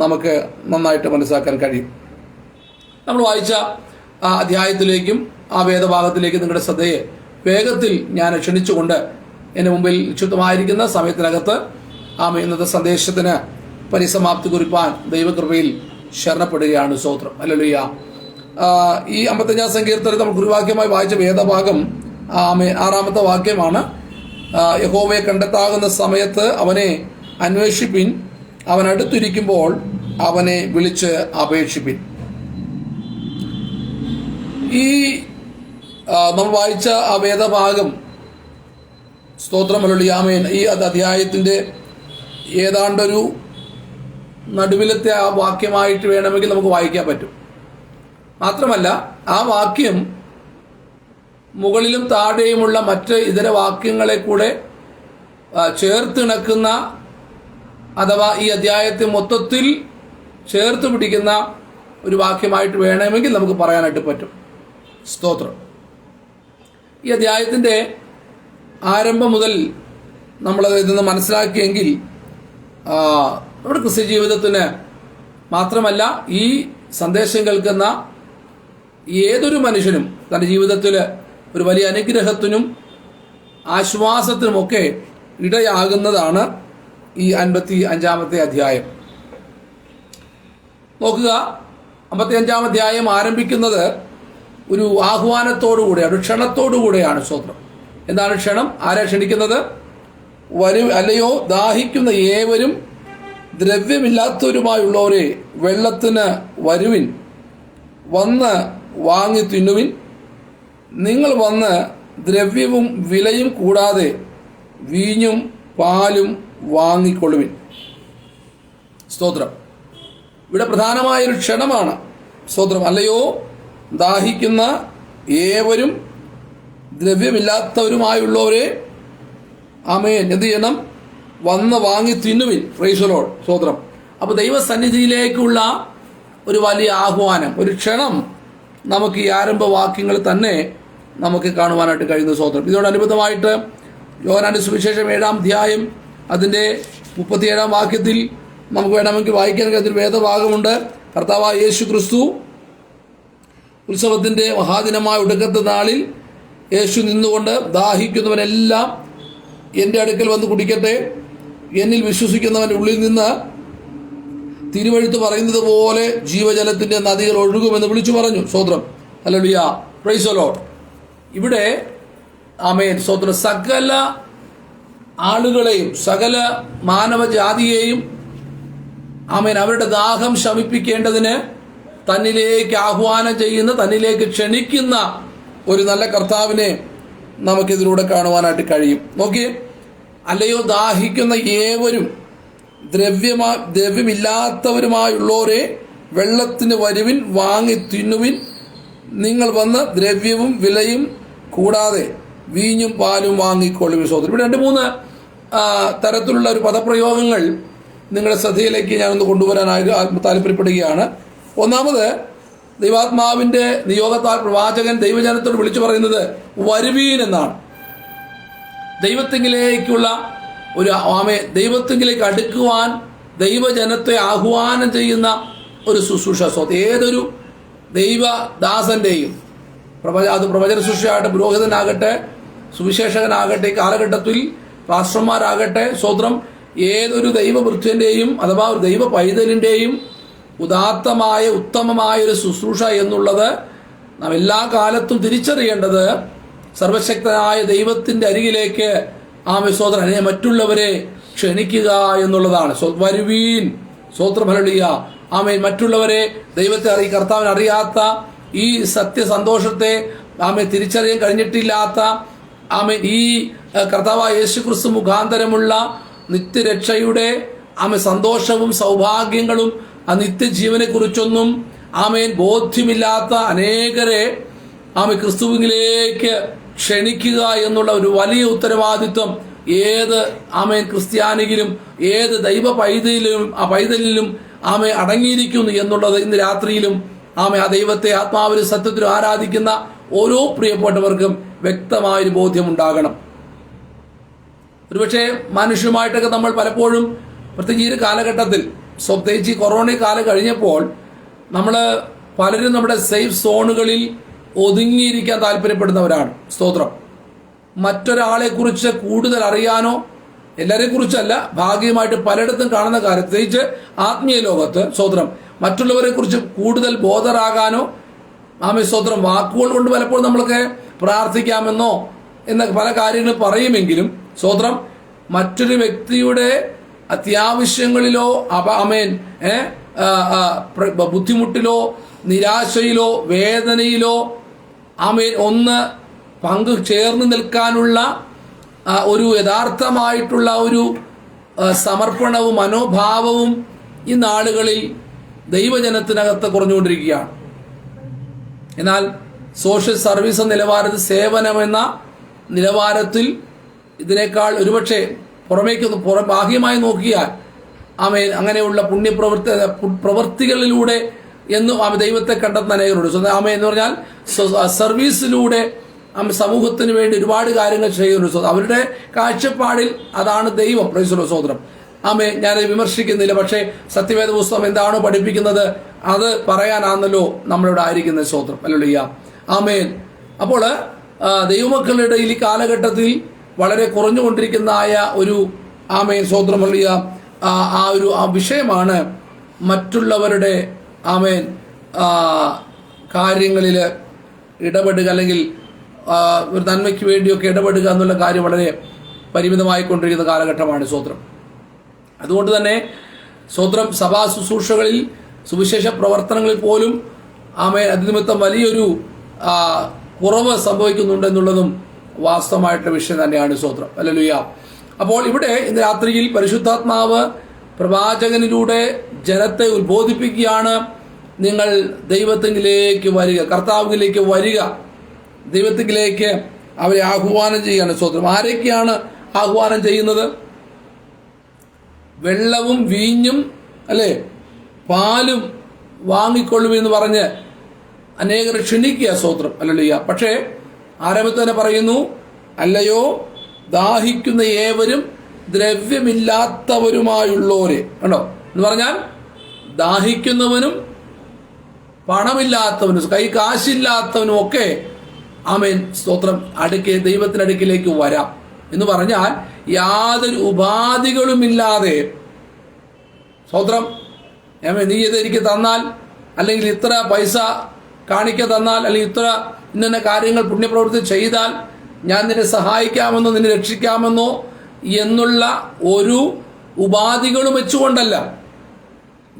Speaker 1: നമുക്ക് നന്നായിട്ട് മനസ്സിലാക്കാൻ കഴിയും. നമ്മൾ വായിച്ച ആ അധ്യായത്തിലേക്കും ആ വേദഭാഗത്തിലേക്കും നിങ്ങളുടെ ശ്രദ്ധയെ വേഗത്തിൽ ഞാൻ ക്ഷണിച്ചുകൊണ്ട് എൻ്റെ മുമ്പിൽ നിക്ഷിപ്തമായിരിക്കുന്ന സമയത്തിനകത്ത് ഇന്നത്തെ സന്ദേശത്തിന് പരിസമാപ്തി കുറിപ്പാൻ ദൈവകൃപയിൽ ശരണപ്പെടുകയാണ്. സ്തോത്രം. ഹല്ലേലൂയ. ഈ 55ാം സങ്കീർത്തനത്തിൽ നമ്മൾ ഗുരുവാക്യമായി വായിച്ച വേദഭാഗം 6ാമത്തെ വാക്യമാണ്. യഹോവയെ കണ്ടെത്താകുന്ന സമയത്ത് അവനെ അന്വേഷിപ്പിൻ, അവൻ അടുത്തിരിക്കുമ്പോൾ അവനെ വിളിച്ച് അപേക്ഷിപ്പിൻ. ഈ നമ്മൾ വായിച്ച ആ വേദഭാഗം സ്തോത്രം ഹല്ലേലൂയ ആമേൻ ഈ അധ്യായത്തിന്റെ ഏതാണ്ടൊരു നടുവിലത്തെ ആ വാക്യമായിട്ട് വേണമെങ്കിൽ നമുക്ക് വായിക്കാൻ പറ്റും. മാത്രമല്ല ആ വാക്യം മുകളിലും താഴെയുമുള്ള മറ്റ് ഇതര വാക്യങ്ങളെ കൂടെ ചേർത്തിണക്കുന്ന അഥവാ ഈ അധ്യായത്തെ മൊത്തത്തിൽ ചേർത്ത് പിടിക്കുന്ന ഒരു വാക്യമായിട്ട് വേണമെങ്കിൽ നമുക്ക് പറയാനായിട്ട് പറ്റും. സ്തോത്രം. ഈ അധ്യായത്തിൻ്റെ ആരംഭം മുതൽ നമ്മളത് ഇതൊന്ന് മനസ്സിലാക്കിയെങ്കിൽ നമ്മുടെ ക്രിസ്ത്യ ജീവിതത്തിന് മാത്രമല്ല ഈ സന്ദേശം കേൾക്കുന്ന ഏതൊരു മനുഷ്യനും തൻ്റെ ജീവിതത്തിൽ ഒരു വലിയ അനുഗ്രഹത്തിനും ആശ്വാസത്തിനുമൊക്കെ ഇടയാകുന്നതാണ് ഈ 55-ാമത്തെ അധ്യായം. നോക്കുക, 55-ാം അധ്യായം ആരംഭിക്കുന്നത് ഒരു ആഹ്വാനത്തോടുകൂടെ, ഒരു ക്ഷണത്തോടുകൂടെയാണ്. സ്തോത്രം. എന്താണ് ക്ഷണം? ആരാ ക്ഷണിക്കുന്നത്? അല്ലയോ ദാഹിക്കുന്ന ഏവരും ദ്രവ്യമില്ലാത്തവരുമായുള്ളവരെ വെള്ളത്തിന് വരുവിൻ, വന്ന് വാങ്ങി തിന്നുവിൻ. നിങ്ങൾ വന്ന് ദ്രവ്യവും വിലയും കൂടാതെ വീഞ്ഞും പാലും വാങ്ങിക്കൊള്ളുവിൻ. സ്തോത്രം. ഇവിടെ പ്രധാനമായൊരു ക്ഷണമാണ്. സ്തോത്രം. അല്ലയോ ദാഹിക്കുന്ന ഏവരും ദ്രവ്യമില്ലാത്തവരുമായുള്ളവരെ ആമേൻ എന്ത് ചെയ്യണം? വന്ന് വാങ്ങി തിന്നുവിൻ. Price the Lord. സ്തോത്രം. അപ്പോൾ ദൈവസന്നിധിയിലേക്കുള്ള ഒരു വലിയ ആഹ്വാനം, ഒരു ക്ഷണം നമുക്ക് ഈ ആരംഭവാക്യങ്ങൾ തന്നെ നമുക്ക് കാണുവാനായിട്ട് കഴിയുന്ന. സ്തോത്രം. ഇതിനോടനുബന്ധമായിട്ട് യോഹന്നാന്റെ സുവിശേഷം 7-ാം അധ്യായം അതിൻ്റെ 37-ാം വാക്യത്തിൽ നമുക്ക് വേണമെങ്കിൽ വായിക്കാൻ കഴിയുന്ന വേദഭാഗമുണ്ട്. കർത്താവായ യേശു ക്രിസ്തു ഉത്സവത്തിൻ്റെ മഹാദിനമായ ഒടുക്കത്തെ നാളിൽ യേശു നിന്നുകൊണ്ട് ദാഹിക്കുന്നവനെല്ലാം എൻ്റെ അടുക്കൽ വന്ന് കുടിക്കട്ടെ, എന്നിൽ വിശ്വസിക്കുന്നവൻ്റെ ഉള്ളിൽ നിന്ന് തിരുവഴുത്ത് പറയുന്നത് പോലെ ജീവജലത്തിൻ്റെ നദികൾ ഒഴുകുമെന്ന് വിളിച്ചു പറഞ്ഞു. സ്തോത്രം. ഹല്ലേലൂയ. Praise the Lord. ഇവിടെ ആമേൻ സ്തോത്രം. സകല ആളുകളെയും സകല മാനവജാതിയെയും ആമേൻ അവരുടെ ദാഹം ശമിപ്പിക്കേണ്ടതിന് തന്നിലേക്ക് ആഹ്വാനം ചെയ്യുന്ന, തന്നിലേക്ക് ക്ഷണിക്കുന്ന ഒരു നല്ല കർത്താവിനെ നമുക്കിതിലൂടെ കാണുവാനായിട്ട് കഴിയും. നോക്കിയേ, അല്ലയോ ദാഹിക്കുന്ന ഏവരും ദ്രവ്യമില്ലാത്തവരുമായുള്ളവരെ വെള്ളത്തിന് വരുവിൻ, വാങ്ങി തിന്നുവിൻ. നിങ്ങൾ വന്ന് ദ്രവ്യവും വിലയും കൂടാതെ വീഞ്ഞും പാലും വാങ്ങിക്കൊള്ളുവിൻ. സഹോദരൻ, ഇവിടെ 2-3 തരത്തിലുള്ള ഒരു പദപ്രയോഗങ്ങൾ നിങ്ങളുടെ ശ്രദ്ധയിലേക്ക് ഞാനൊന്ന് കൊണ്ടുവരാനായി താല്പര്യപ്പെടുകയാണ്. ഒന്നാമത്, ദൈവാത്മാവിൻ്റെ നിയോഗത്താൽ പ്രവാചകൻ ദൈവജനത്തോട് വിളിച്ചു പറയുന്നത് വരുവീൻ എന്നാണ്. ദൈവത്തിങ്കിലേക്കുള്ള ഒരു ദൈവത്തിങ്കിലേക്ക് അടുക്കുവാൻ ദൈവജനത്തെ ആഹ്വാനം ചെയ്യുന്ന ഒരു ശുശ്രൂഷ. ഏതൊരു ദൈവദാസന്റെയും അത് പ്രവചന ശുശ്രൂഷയാകട്ടെ, പുരോഹിതനാകട്ടെ, സുവിശേഷകനാകട്ടെ, കാലഘട്ടത്തിൽ പാസ്റ്റർമാരാകട്ടെ, സ്വത്രം ഏതൊരു ദൈവവൃത്യന്റെയും അഥവാ ഒരു ദൈവ പൈതലിന്റെയും ഉദാത്തമായ ഉത്തമമായ ഒരു ശുശ്രൂഷ എന്നുള്ളത് നാം എല്ലാ കാലത്തും തിരിച്ചറിയേണ്ടത് സർവശക്തനായ ദൈവത്തിന്റെ അരികിലേക്ക് സോദരനെ മറ്റുള്ളവരെ ക്ഷണിക്കുക എന്നുള്ളതാണ്. വരുവീൻ. സ്വോത്രം. ഹല്ലേലൂയ. ആമേൻ. മറ്റുള്ളവരെ ദൈവത്തെ കർത്താവിനെ അറിയാത്ത, ഈ സത്യസന്തോഷത്തെ തിരിച്ചറിയാൻ കഴിഞ്ഞിട്ടില്ലാത്ത ഈ കർത്താവായ യേശുക്രിസ്തു മുഖാന്തരമുള്ള നിത്യരക്ഷയുടെ സന്തോഷവും സൗഭാഗ്യങ്ങളും ആ നിത്യജീവനെ കുറിച്ചൊന്നും ബോധ്യമില്ലാത്ത അനേകരെ ക്രിസ്തുവിലേക്ക് ക്ഷണിക്കുക എന്നുള്ള ഒരു വലിയ ഉത്തരവാദിത്വം ഏത് ക്രിസ്ത്യാനിയിലും ഏത് ദൈവ പൈതലിലും അടങ്ങിയിരിക്കുന്നു എന്നുള്ളത് ഇന്ന് രാത്രിയിലും ആ ദൈവത്തെ ആത്മാവിലും സത്യത്തിലും ആരാധിക്കുന്ന ഓരോ പ്രിയപ്പെട്ടവർക്കും വ്യക്തമായൊരു ബോധ്യമുണ്ടാകണം. ഒരുപക്ഷെ മനുഷ്യരുമായിട്ടൊക്കെ നമ്മൾ പലപ്പോഴും പ്രത്യേകിച്ച് ഈ ഒരു കാലഘട്ടത്തിൽ, പ്രത്യേകിച്ച് കൊറോണ കാലം കഴിഞ്ഞപ്പോൾ നമ്മൾ പലരും നമ്മുടെ സേഫ് സോണുകളിൽ ഒതുങ്ങിയിരിക്കാൻ താല്പര്യപ്പെടുന്നവരാണ്. സ്തോത്രം. മറ്റൊരാളെ കുറിച്ച് കൂടുതൽ അറിയാനോ, എല്ലാരെ കുറിച്ചല്ല, ഭാഗ്യമായിട്ട് പലയിടത്തും കാണുന്ന കാര്യം, പ്രത്യേകിച്ച് ആത്മീയ ലോകത്ത് സ്തോത്രം മറ്റുള്ളവരെ കുറിച്ച് കൂടുതൽ ബോധറാകാനോ സ്തോത്രം വാക്കുകൾ കൊണ്ട് പലപ്പോഴും നമ്മളൊക്കെ പ്രാർത്ഥിക്കാമെന്നോ എന്ന പല കാര്യങ്ങൾ പറയുമെങ്കിലും സ്തോത്രം മറ്റൊരു വ്യക്തിയുടെ അത്യാവശ്യങ്ങളിലോ ബുദ്ധിമുട്ടിലോ നിരാശയിലോ വേദനയിലോ ഒന്ന് പങ്കു ചേർന്ന് നിൽക്കാനുള്ള ഒരു യഥാർത്ഥമായിട്ടുള്ള ഒരു സമർപ്പണവും മനോഭാവവും ഈ നാളുകളിൽ ദൈവജനത്തിനകത്ത് കുറഞ്ഞുകൊണ്ടിരിക്കുകയാണ്. എന്നാൽ സോഷ്യൽ സർവീസ് നിലവാരത്തിൽ, സേവനമെന്ന നിലവാരത്തിൽ ഇതിനേക്കാൾ ഒരുപക്ഷെ ബാഹ്യമായി നോക്കിയാൽ അങ്ങനെയുള്ള പ്രവൃത്തികളിലൂടെ എന്നും ദൈവത്തെ കണ്ടെത്തുന്ന അനേകരുണ്ട്. എന്ന് പറഞ്ഞാൽ സർവീസിലൂടെ സമൂഹത്തിന് വേണ്ടി ഒരുപാട് കാര്യങ്ങൾ ചെയ്യുന്നുണ്ട്. അവരുടെ കാഴ്ചപ്പാടിൽ അതാണ് ദൈവം. Price the Lord. സഹോദരം, ഞാനത് വിമർശിക്കുന്നില്ല. പക്ഷേ സത്യവേദ പുസ്തകം എന്താണോ പഠിപ്പിക്കുന്നത് അത് പറയാനാണല്ലോ നമ്മളിവിടെ ആയിരിക്കുന്ന സ്തോത്രം. ഹല്ലേലൂയ. ആമേൻ. അപ്പോൾ ദൈവമക്കളുടെ ഇടയിൽ ഈ കാലഘട്ടത്തിൽ വളരെ കുറഞ്ഞുകൊണ്ടിരിക്കുന്നതായ ഒരു സ്തോത്രം ഹല്ലേലൂയ ആ വിഷയമാണ് മറ്റുള്ളവരുടെ കാര്യങ്ങളിൽ ഇടപെടുക, അല്ലെങ്കിൽ ഒരു നന്മയ്ക്ക് വേണ്ടിയൊക്കെ ഇടപെടുക എന്നുള്ള കാര്യം വളരെ പരിമിതമായിക്കൊണ്ടിരിക്കുന്ന കാലഘട്ടമാണ് സ്തോത്രം. അതുകൊണ്ട് തന്നെ സ്തോത്രം സഭാ ശുശ്രൂഷകളിൽ സുവിശേഷ പ്രവർത്തനങ്ങളിൽ പോലും അതിനിമിത്തം വലിയൊരു കുറവ് സംഭവിക്കുന്നുണ്ടെന്നുള്ളതും വാസ്തവമായിട്ടുള്ള വിഷയം തന്നെയാണ് സ്തോത്രം. ഹല്ലേലൂയ. അപ്പോൾ ഇവിടെ ഇന്ന് രാത്രിയിൽ പരിശുദ്ധാത്മാവ് പ്രവാചകനിലൂടെ ജനത്തെ ഉത്ബോധിപ്പിക്കുകയാണ്. നിങ്ങൾ ദൈവത്തിലേക്ക് വരിക, കർത്താവിലേക്ക് വരിക, ദൈവത്തിലേക്ക് അവരെ ആഹ്വാനം ചെയ്യുകയാണ് സ്തോത്രം. ആരൊക്കെയാണ് ആഹ്വാനം ചെയ്യുന്നത്? വെള്ളവും വീഞ്ഞും അല്ലെ പാലും വാങ്ങിക്കൊള്ളുമെന്ന് പറഞ്ഞ് അനേകർ ക്ഷണിക്കുക സ്തോത്രം. ഹല്ലേലൂയ. പക്ഷേ ആരംഭത്തിൽ തന്നെ പറയുന്നു, അല്ലയോ ദാഹിക്കുന്ന ഏവരും ദ്രവ്യമില്ലാത്തവരുമായുള്ളവരെ. കണ്ടോ എന്ന് പറഞ്ഞാൽ ദാഹിക്കുന്നവനും പണമില്ലാത്തവനും കൈ കാശില്ലാത്തവനും ഒക്കെ സ്തോത്രം ദൈവത്തിന്റെ അടുക്കിലേക്ക് വരാം എന്ന് പറഞ്ഞാൽ യാതൊരു ഉപാധികളുമില്ലാതെ സ്തോത്രം നീ ഇത് എനിക്ക് തന്നാൽ, അല്ലെങ്കിൽ ഇത്ര പൈസ കാണിക്ക തന്നാൽ, അല്ലെങ്കിൽ ഇത്ര ഇന്ന കാര്യങ്ങൾ പുണ്യപ്രവൃത്തി ചെയ്താൽ ഞാൻ നിന്നെ സഹായിക്കാമെന്നോ നിന്നെ രക്ഷിക്കാമെന്നോ എന്നുള്ള ഒരു ഉപാധികളും വെച്ചുകൊണ്ടല്ല,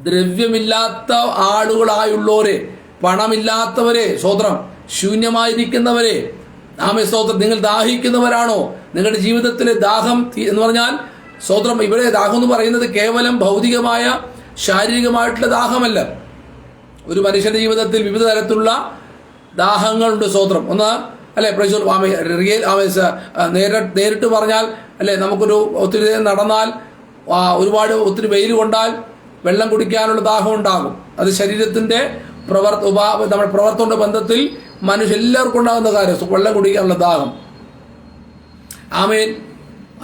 Speaker 1: ദ്രവ്യമില്ലാത്ത ആളുകളായുള്ളവരെ, പണമില്ലാത്തവരെ, സ്തോത്രം ശൂന്യമായിരിക്കുന്നവരെ, സ്തോത്രം നിങ്ങൾ ദാഹിക്കുന്നവരാണോ? നിങ്ങളുടെ ജീവിതത്തിലെ ദാഹം എന്ന് പറഞ്ഞാൽ സ്തോത്രം ഇവിടെ ദാഹം എന്ന് പറയുന്നത് കേവലം ഭൗതികമായ ശാരീരികമായിട്ടുള്ള ദാഹമല്ല. ഒരു മനുഷ്യന്റെ ജീവിതത്തിൽ വിവിധ തരത്തിലുള്ള ദാഹങ്ങളുണ്ട് സ്തോത്രം. ഒന്ന് അല്ലെ നേരിട്ട് പറഞ്ഞാൽ അല്ലെ നമുക്കൊരു ഒത്തിരി നടന്നാൽ ഒത്തിരി വെയിൽ കൊണ്ടാൽ വെള്ളം കുടിക്കാനുള്ള ദാഹം ഉണ്ടാകും. അത് ശരീരത്തിന്റെ നമ്മുടെ പ്രവർത്തന ബന്ധത്തിൽ എല്ലാവർക്കും ഉണ്ടാകുന്ന കാര്യം വെള്ളം കുടിക്കാനുള്ള ദാഹം.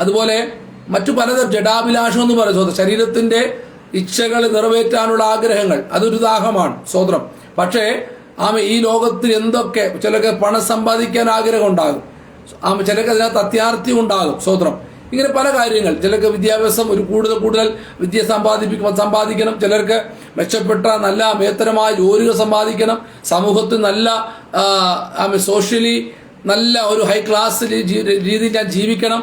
Speaker 1: അതുപോലെ മറ്റു പലതരം ജഡാഭിലാഷം എന്ന് പറയുന്നത് ശരീരത്തിന്റെ ഇച്ഛകൾ നിറവേറ്റാനുള്ള ആഗ്രഹങ്ങൾ, അതൊരു ദാഹമാണ് സ്തോത്രം. പക്ഷേ ഈ ലോകത്തിൽ എന്തൊക്കെ ചിലർക്ക് പണം സമ്പാദിക്കാൻ ആഗ്രഹം ഉണ്ടാകും, ചിലർക്ക് അതിനകത്ത് അത്യാർത്ഥ്യം ഉണ്ടാകും സ്തോത്രം. ഇങ്ങനെ പല കാര്യങ്ങൾ. ചിലർക്ക് വിദ്യാഭ്യാസം ഒരു കൂടുതൽ വിദ്യ സമ്പാദിക്കണം, ചിലർക്ക് മെച്ചപ്പെട്ട നല്ല മേത്തരമായ ജോലികൾ സമ്പാദിക്കണം, സമൂഹത്തിൽ നല്ല സോഷ്യലി നല്ല ഒരു ഹൈ ക്ലാസ് രീതിയിൽ ഞാൻ ജീവിക്കണം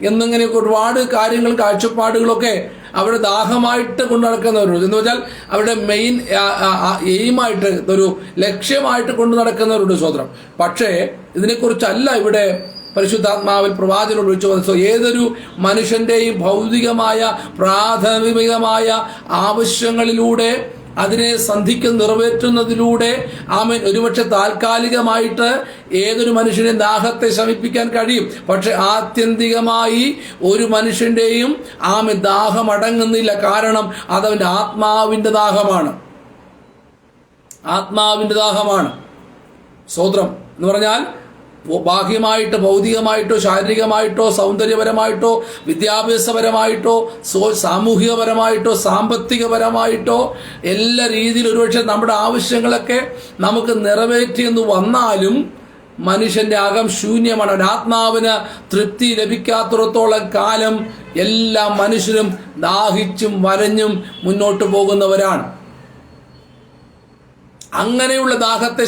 Speaker 1: എന്നിങ്ങനെ ഒരുപാട് കാര്യങ്ങൾ കാഴ്ചപ്പാടുകളൊക്കെ അവിടെ ദാഹമായിട്ട് കൊണ്ടു നടക്കുന്നവരുണ്ട്. എന്ന് വെച്ചാൽ അവരുടെ മെയിൻ എയിമായിട്ട് ഒരു ലക്ഷ്യമായിട്ട് കൊണ്ടു നടക്കുന്നവരുണ്ട് സ്തോത്രം. പക്ഷേ ഇതിനെക്കുറിച്ചല്ല ഇവിടെ പരിശുദ്ധാത്മാവിൽ പ്രവാചകനോട് വിളിച്ചു പറഞ്ഞു. ഏതൊരു മനുഷ്യന്റെയും ഭൗതികമായ പ്രാഥമികമായ ആവശ്യങ്ങളിലൂടെ അതിനെ നിറവേറ്റുന്നതിലൂടെ ഒരുപക്ഷെ താൽക്കാലികമായിട്ട് ഏതൊരു മനുഷ്യനെ ദാഹത്തെ ശമിപ്പിക്കാൻ കഴിയും. പക്ഷെ ആത്യന്തികമായി ഒരു മനുഷ്യന്റെയും ദാഹം അടങ്ങുന്നില്ല. കാരണം അതവന്റെ ആത്മാവിന്റെ ദാഹമാണ്. ആത്മാവിന്റെ ദാഹമാണ് സ്തോത്രം എന്ന് പറഞ്ഞാൽ ബാഹ്യമായിട്ടോ ഭൗതികമായിട്ടോ ശാരീരികമായിട്ടോ സൗന്ദര്യപരമായിട്ടോ വിദ്യാഭ്യാസപരമായിട്ടോ സാമൂഹികപരമായിട്ടോ സാമ്പത്തികപരമായിട്ടോ എല്ലാ രീതിയിലും ഒരുപക്ഷെ നമ്മുടെ ആവശ്യങ്ങളൊക്കെ നമുക്ക് നിറവേറ്റിയെന്ന് വന്നാലും മനുഷ്യന്റെ അകം ശൂന്യമാണ്. ആത്മാവിന് തൃപ്തി ലഭിക്കാത്തിടത്തോളം കാലം എല്ലാ മനുഷ്യരും ദാഹിച്ചും വരഞ്ഞും മുന്നോട്ട് പോകുന്നവരാണ്. അങ്ങനെയുള്ള ദാഹത്തെ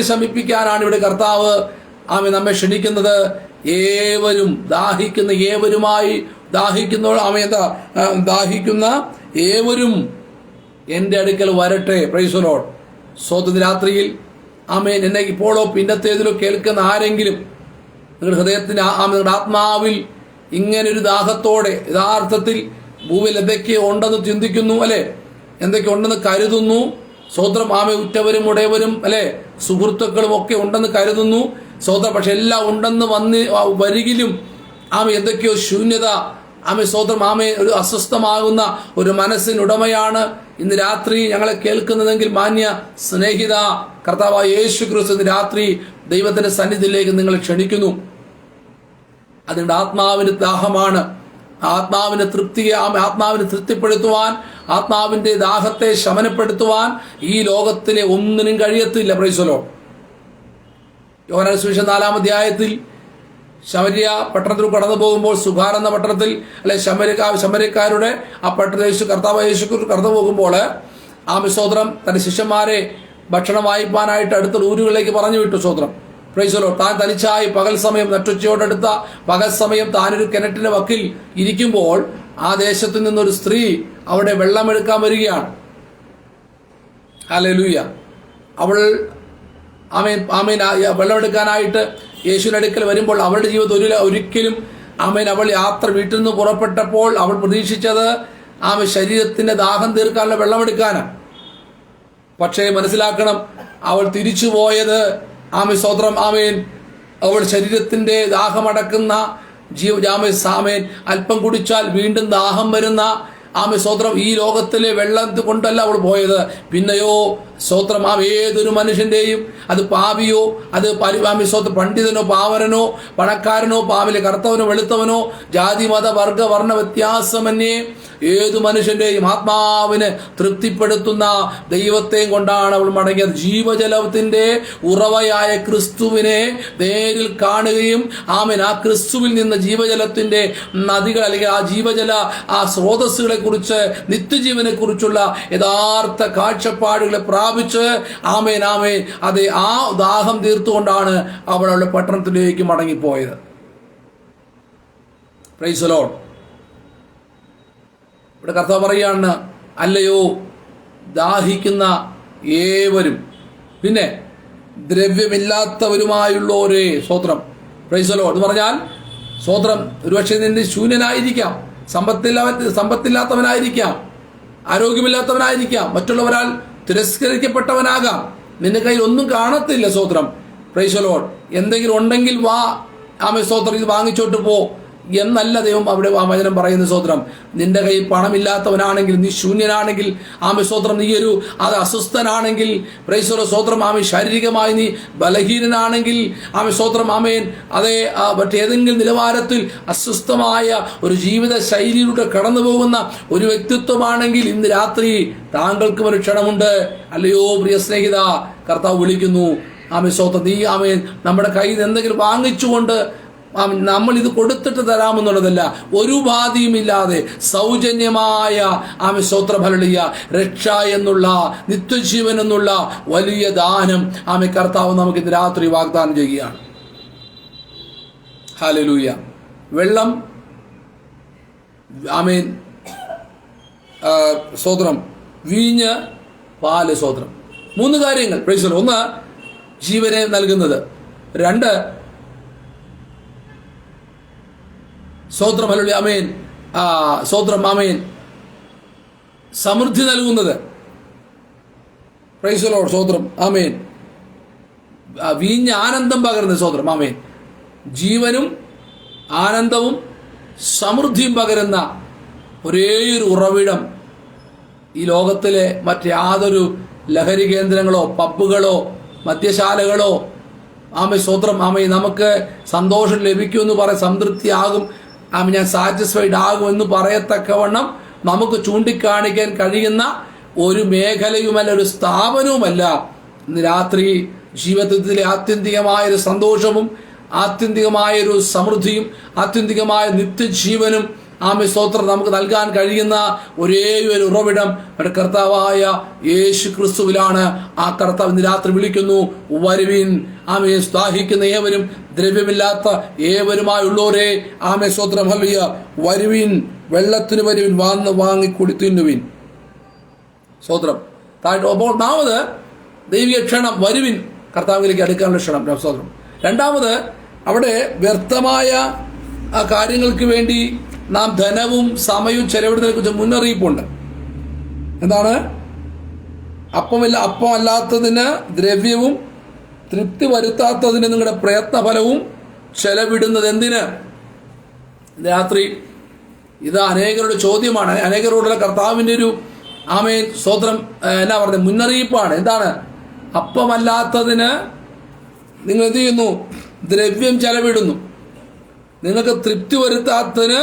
Speaker 1: ശമിപ്പിക്കാനാണ് ഇവിടെ കർത്താവ് നമ്മെ ക്ഷണിക്കുന്നത്. ഏവരും ദാഹിക്കുന്ന ഏവരും എൻ്റെ അടുക്കൽ വരട്ടെ. Price the Lord. സ്വന്തം രാത്രിയിൽ എന്നെ ഇപ്പോഴോ പിന്നത്തേതിലോ കേൾക്കുന്ന ആരെങ്കിലും നിങ്ങളുടെ ഹൃദയത്തിന് നിങ്ങളുടെ ആത്മാവിൽ ഇങ്ങനൊരു ദാഹത്തോടെ യഥാർത്ഥത്തിൽ ഭൂമിയിൽ എന്തൊക്കെ ഉണ്ടെന്ന് ചിന്തിക്കുന്നു, അല്ലെ എന്തൊക്കെ ഉണ്ടെന്ന് കരുതുന്നു, സ്വതന്ത്രം ഉറ്റവരും ഉടയവരും അല്ലെ സുഹൃത്തുക്കളും ഒക്കെ ഉണ്ടെന്ന് കരുതുന്നു സ്വതന്ത്രം. പക്ഷെ എല്ലാം ഉണ്ടെന്ന് വരികിലും എന്തൊക്കെയോ ശൂന്യത സ്വതന്ത്രം ഒരു അസ്വസ്ഥമാകുന്ന ഒരു മനസ്സിനുടമയാണ് ഇന്ന് രാത്രി ഞങ്ങളെ കേൾക്കുന്നതെങ്കിൽ മാന്യ സ്നേഹിത, കർത്താവായ യേശു ക്രിസ്തു ഇന്ന് രാത്രി ദൈവത്തിന്റെ സന്നിധിയിലേക്ക് നിങ്ങളെ ക്ഷണിക്കുന്നു. അത് നിങ്ങളുടെ ആത്മാവിന് ദാഹമാണ്. ആത്മാവിനെ തൃപ്തിപ്പെടുത്തുവാൻ, ആത്മാവിന്റെ ദാഹത്തെ ശമനപ്പെടുത്തുവാൻ ഈ ലോകത്തിലെ ഒന്നിനും കഴിയത്തില്ല. Price the Lord. യോഹന്നാൻ സുവിശേഷം 4-ാം അധ്യായത്തിൽ ശമരിയ പട്ടണത്തിൽ കടന്നു പോകുമ്പോൾ, സുഖാർ എന്ന പട്ടണത്തിൽ ശമര്യക്കാരുടെ ആ പട്ടണത്തിൽ കർത്താവ് യേശു കടന്നു പോകുമ്പോൾ സ്തോത്രം തന്റെ ശിഷ്യന്മാരെ ഭക്ഷണം വായിപ്പാനായിട്ട് അടുത്ത ഊരുകളിലേക്ക് പറഞ്ഞു വിട്ടു. സ്തോത്രം. Praise the Lord. താൻ തനിച്ചായി പകൽ സമയം, നട്ടുച്ചയോടടുത്ത പകൽ സമയം താനൊരു കിണറ്റിന്റെ വക്കിൽ ഇരിക്കുമ്പോൾ ആ ദേശത്തു നിന്നൊരു സ്ത്രീ അവിടെ വെള്ളമെടുക്കാൻ വരികയാണ്. ഹല്ലേലൂയ. അവൾ വെള്ളമെടുക്കാനായിട്ട് യേശുവിന്റെ അടുക്കൽ വരുമ്പോൾ അവളുടെ ജീവിതത്തിൽ ഒരിക്കലും അവൾ യാത്ര വീട്ടിൽ നിന്ന് പുറപ്പെട്ടപ്പോൾ അവൾ പ്രതീക്ഷിച്ചത് ശരീരത്തിന്റെ ദാഹം തീർക്കാനുള്ള വെള്ളമെടുക്കാനാണ്. പക്ഷേ മനസ്സിലാക്കണം, അവൾ തിരിച്ചു പോയത് സ്തോത്രം അവൾ ശരീരത്തിന്റെ ദാഹമടക്കുന്ന അല്പം കുടിച്ചാൽ വീണ്ടും ദാഹം വരുന്ന സ്തോത്രം ഈ ലോകത്തിലെ വെള്ളം കൊണ്ടല്ല അവൾ പോയത്. പിന്നെയോ സ്തോത്രം ഏതൊരു മനുഷ്യന്റെയും, അത് പാപിയോ, അത് സ്തോത്രം പണ്ഡിതനോ പാവരനോ പണക്കാരനോ പാവിലെ കറുത്തവനോ വെളുത്തവനോ ജാതി മത വർഗ വർണ്ണ വ്യത്യാസമന്യേ ഏതു മനുഷ്യന്റെയും ആത്മാവിന് തൃപ്തിപ്പെടുത്തുന്ന ദൈവത്തെയും കൊണ്ടാണ് അവൾ മടങ്ങിയത്. ജീവജലത്തിന്റെ ഉറവയായ ക്രിസ്തുവിനെ നേരിൽ കാണുകയും ആ ക്രിസ്തുവിൽ നിന്ന് ജീവജലത്തിന്റെ നദികൾ അല്ലെങ്കിൽ ആ ജീവജല ആ സ്രോതസ്സുകളെ കുറിച്ച്, നിത്യജീവനെ കുറിച്ചുള്ള യഥാർത്ഥ കാഴ്ചപ്പാടുകളെ പ്രാപിച്ച് ആമേൻ അതെ ആ ദാഹം തീർത്തുകൊണ്ടാണ് അവൾ അവളുടെ പട്ടണത്തിലേക്ക് മടങ്ങിപ്പോയത്. Price the Lord. ഇവിടെ കർത്താവ് പറയുകയാണ്, അല്ലയോ ദാഹിക്കുന്ന ഏവരും, പിന്നെ ദ്രവ്യമില്ലാത്തവരുമായുള്ളവരേ. സ്തോത്രം. പ്രൈസ് ദി ലോർഡ് എന്ന് പറഞ്ഞാൽ സ്തോത്രം, ഒരുപക്ഷെ നിന്റെ ശൂന്യനായിരിക്കാം, സമ്പത്തില്ലാത്തവനായിരിക്കാം, ആരോഗ്യമില്ലാത്തവനായിരിക്കാം, മറ്റുള്ളവരാൽ തിരസ്കരിക്കപ്പെട്ടവനാകാം, നിന്റെ കയ്യിൽ ഒന്നും കാണത്തില്ല. സ്തോത്രം. Praise the Lord. എന്തെങ്കിലും ഉണ്ടെങ്കിൽ വാ സ്തോത്രം ഇത് വാങ്ങിച്ചോട്ട് പോ എന്നല്ല ദൈവം അവിടെ ആ വചനം പറയുന്ന. സ്തോത്രം. നിന്റെ കയ്യിൽ പണമില്ലാത്തവനാണെങ്കിൽ, നീ ശൂന്യനാണെങ്കിൽ, സ്തോത്രം, നീ ഒരു അത് അസ്വസ്ഥനാണെങ്കിൽ, പ്രൈസ് ദി ലോർഡ് സ്തോത്രം, ശാരീരികമായി നീ ബലഹീനനാണെങ്കിൽ, സ്തോത്രം, അതേ മറ്റേതെങ്കിലും നിലവാരത്തിൽ അസ്വസ്ഥമായ ഒരു ജീവിത ശൈലിയിലൂടെ കടന്നു പോകുന്ന ഒരു വ്യക്തിത്വമാണെങ്കിൽ ഇന്ന് രാത്രി താങ്കൾക്കും ഒരു ക്ഷണമുണ്ട്. അല്ലയോ പ്രിയ സ്നേഹിത, കർത്താവ് വിളിക്കുന്നു. സ്തോത്രം. നീ നമ്മുടെ കയ്യിൽ നിന്ന് എന്തെങ്കിലും വാങ്ങിച്ചുകൊണ്ട് നമ്മൾ ഇത് കൊടുത്തിട്ട് തരാമെന്നുള്ളതല്ല, ഒരു ബാധിയുമില്ലാതെ സൗജന്യമായ സ്തോത്രഫലീയ രക്ഷ എന്നുള്ള നിത്യജീവൻ എന്നുള്ള വലിയ ദാനം കർത്താവ് നമുക്ക് ഇന്ന് രാത്രി വാഗ്ദാനം ചെയ്യുകയാണ്. ഹല്ലേലൂയ. വെള്ളം സ്തോത്രം, വീഞ്ഞ്, പാല്. സ്തോത്രം. 3 കാര്യങ്ങൾ. Price the Lord. 1 ജീവനെ നൽകുന്നത്, 2 സ്തോത്രം ഹല്ലേലൂയ സ്തോത്രം സമൃദ്ധി നൽകുന്നത്. Price the Lord. സ്തോത്രം. വീഞ്ഞ് ആനന്ദം പകരുന്നത്. സ്തോത്രം. ജീവനും ആനന്ദവും സമൃദ്ധിയും പകരുന്ന ഒരേയൊരു ഉറവിടം ഈ ലോകത്തിലെ മറ്റേതൊരു ലഹരി കേന്ദ്രങ്ങളോ പബ്ബുകളോ മദ്യശാലകളോ സ്തോത്രം നമുക്ക് സന്തോഷം ലഭിക്കുമെന്ന് പറയും, സംതൃപ്തിയാകും, ഞാൻ സാറ്റിസ്ഫൈഡ് ആകുമെന്ന് പറയത്തക്കവണ്ണം നമുക്ക് ചൂണ്ടിക്കാണിക്കാൻ കഴിയുന്ന ഒരു മേഖലയുമല്ല, ഒരു സ്ഥാപനവുമല്ല. ഇന്ന് രാത്രി ജീവിതത്തിലെ ആത്യന്തികമായൊരു സന്തോഷവും ആത്യന്തികമായൊരു സമൃദ്ധിയും ആത്യന്തികമായ നിത്യജീവനും സ്തോത്രം നമുക്ക് നൽകാൻ കഴിയുന്ന ഒരേ ഒരു ഉറവിടം കർത്താവായ യേശു ക്രിസ്തുവിലാണ്. ആ കർത്താവ് ഇന്ന് രാത്രി വിളിക്കുന്നു, വരുവിൻ. ദാഹിക്കുന്ന ഏവരും ദ്രവ്യമില്ലാത്ത ഏവരുമായുള്ളവരെ സ്തോത്രം ഹല്ലേലൂയ, വരുവിൻ, വെള്ളത്തിന് വരുവിൻ, വാങ്ങിക്കൂടി തിന്നുവിൻ. സ്തോത്രം. അപ്പോൾ 4 ദൈവിക ക്ഷണം, വരുവിൻ, കർത്താവിലേക്ക് അടുക്കാനുള്ള ക്ഷണം. സ്തോത്രം. 2 അവിടെ വ്യർത്ഥമായ കാര്യങ്ങൾക്ക് വേണ്ടി നാം ധനവും സമയവും ചെലവിടുന്നതിനെ കുറിച്ച് മുന്നറിയിപ്പുണ്ട്. എന്താണ്? അപ്പമല്ലാത്തതിന് ദ്രവ്യവും തൃപ്തി വരുത്താത്തതിന് നിങ്ങളുടെ പ്രയത്നഫലവും ചെലവിടുന്നത് എന്തിന്? രാത്രി ഇത് അനേകരുടെ ചോദ്യമാണ്, അനേകരോടുള്ള കർത്താവിൻ്റെ ഒരു സ്തോത്രം എന്നാ പറഞ്ഞത് മുന്നറിയിപ്പാണ്. എന്താണ്? അപ്പമല്ലാത്തതിന് നിങ്ങൾ എന്ത് ചെയ്യുന്നു? ദ്രവ്യം ചെലവിടുന്നു. നിങ്ങൾക്ക് തൃപ്തി വരുത്താത്തതിന്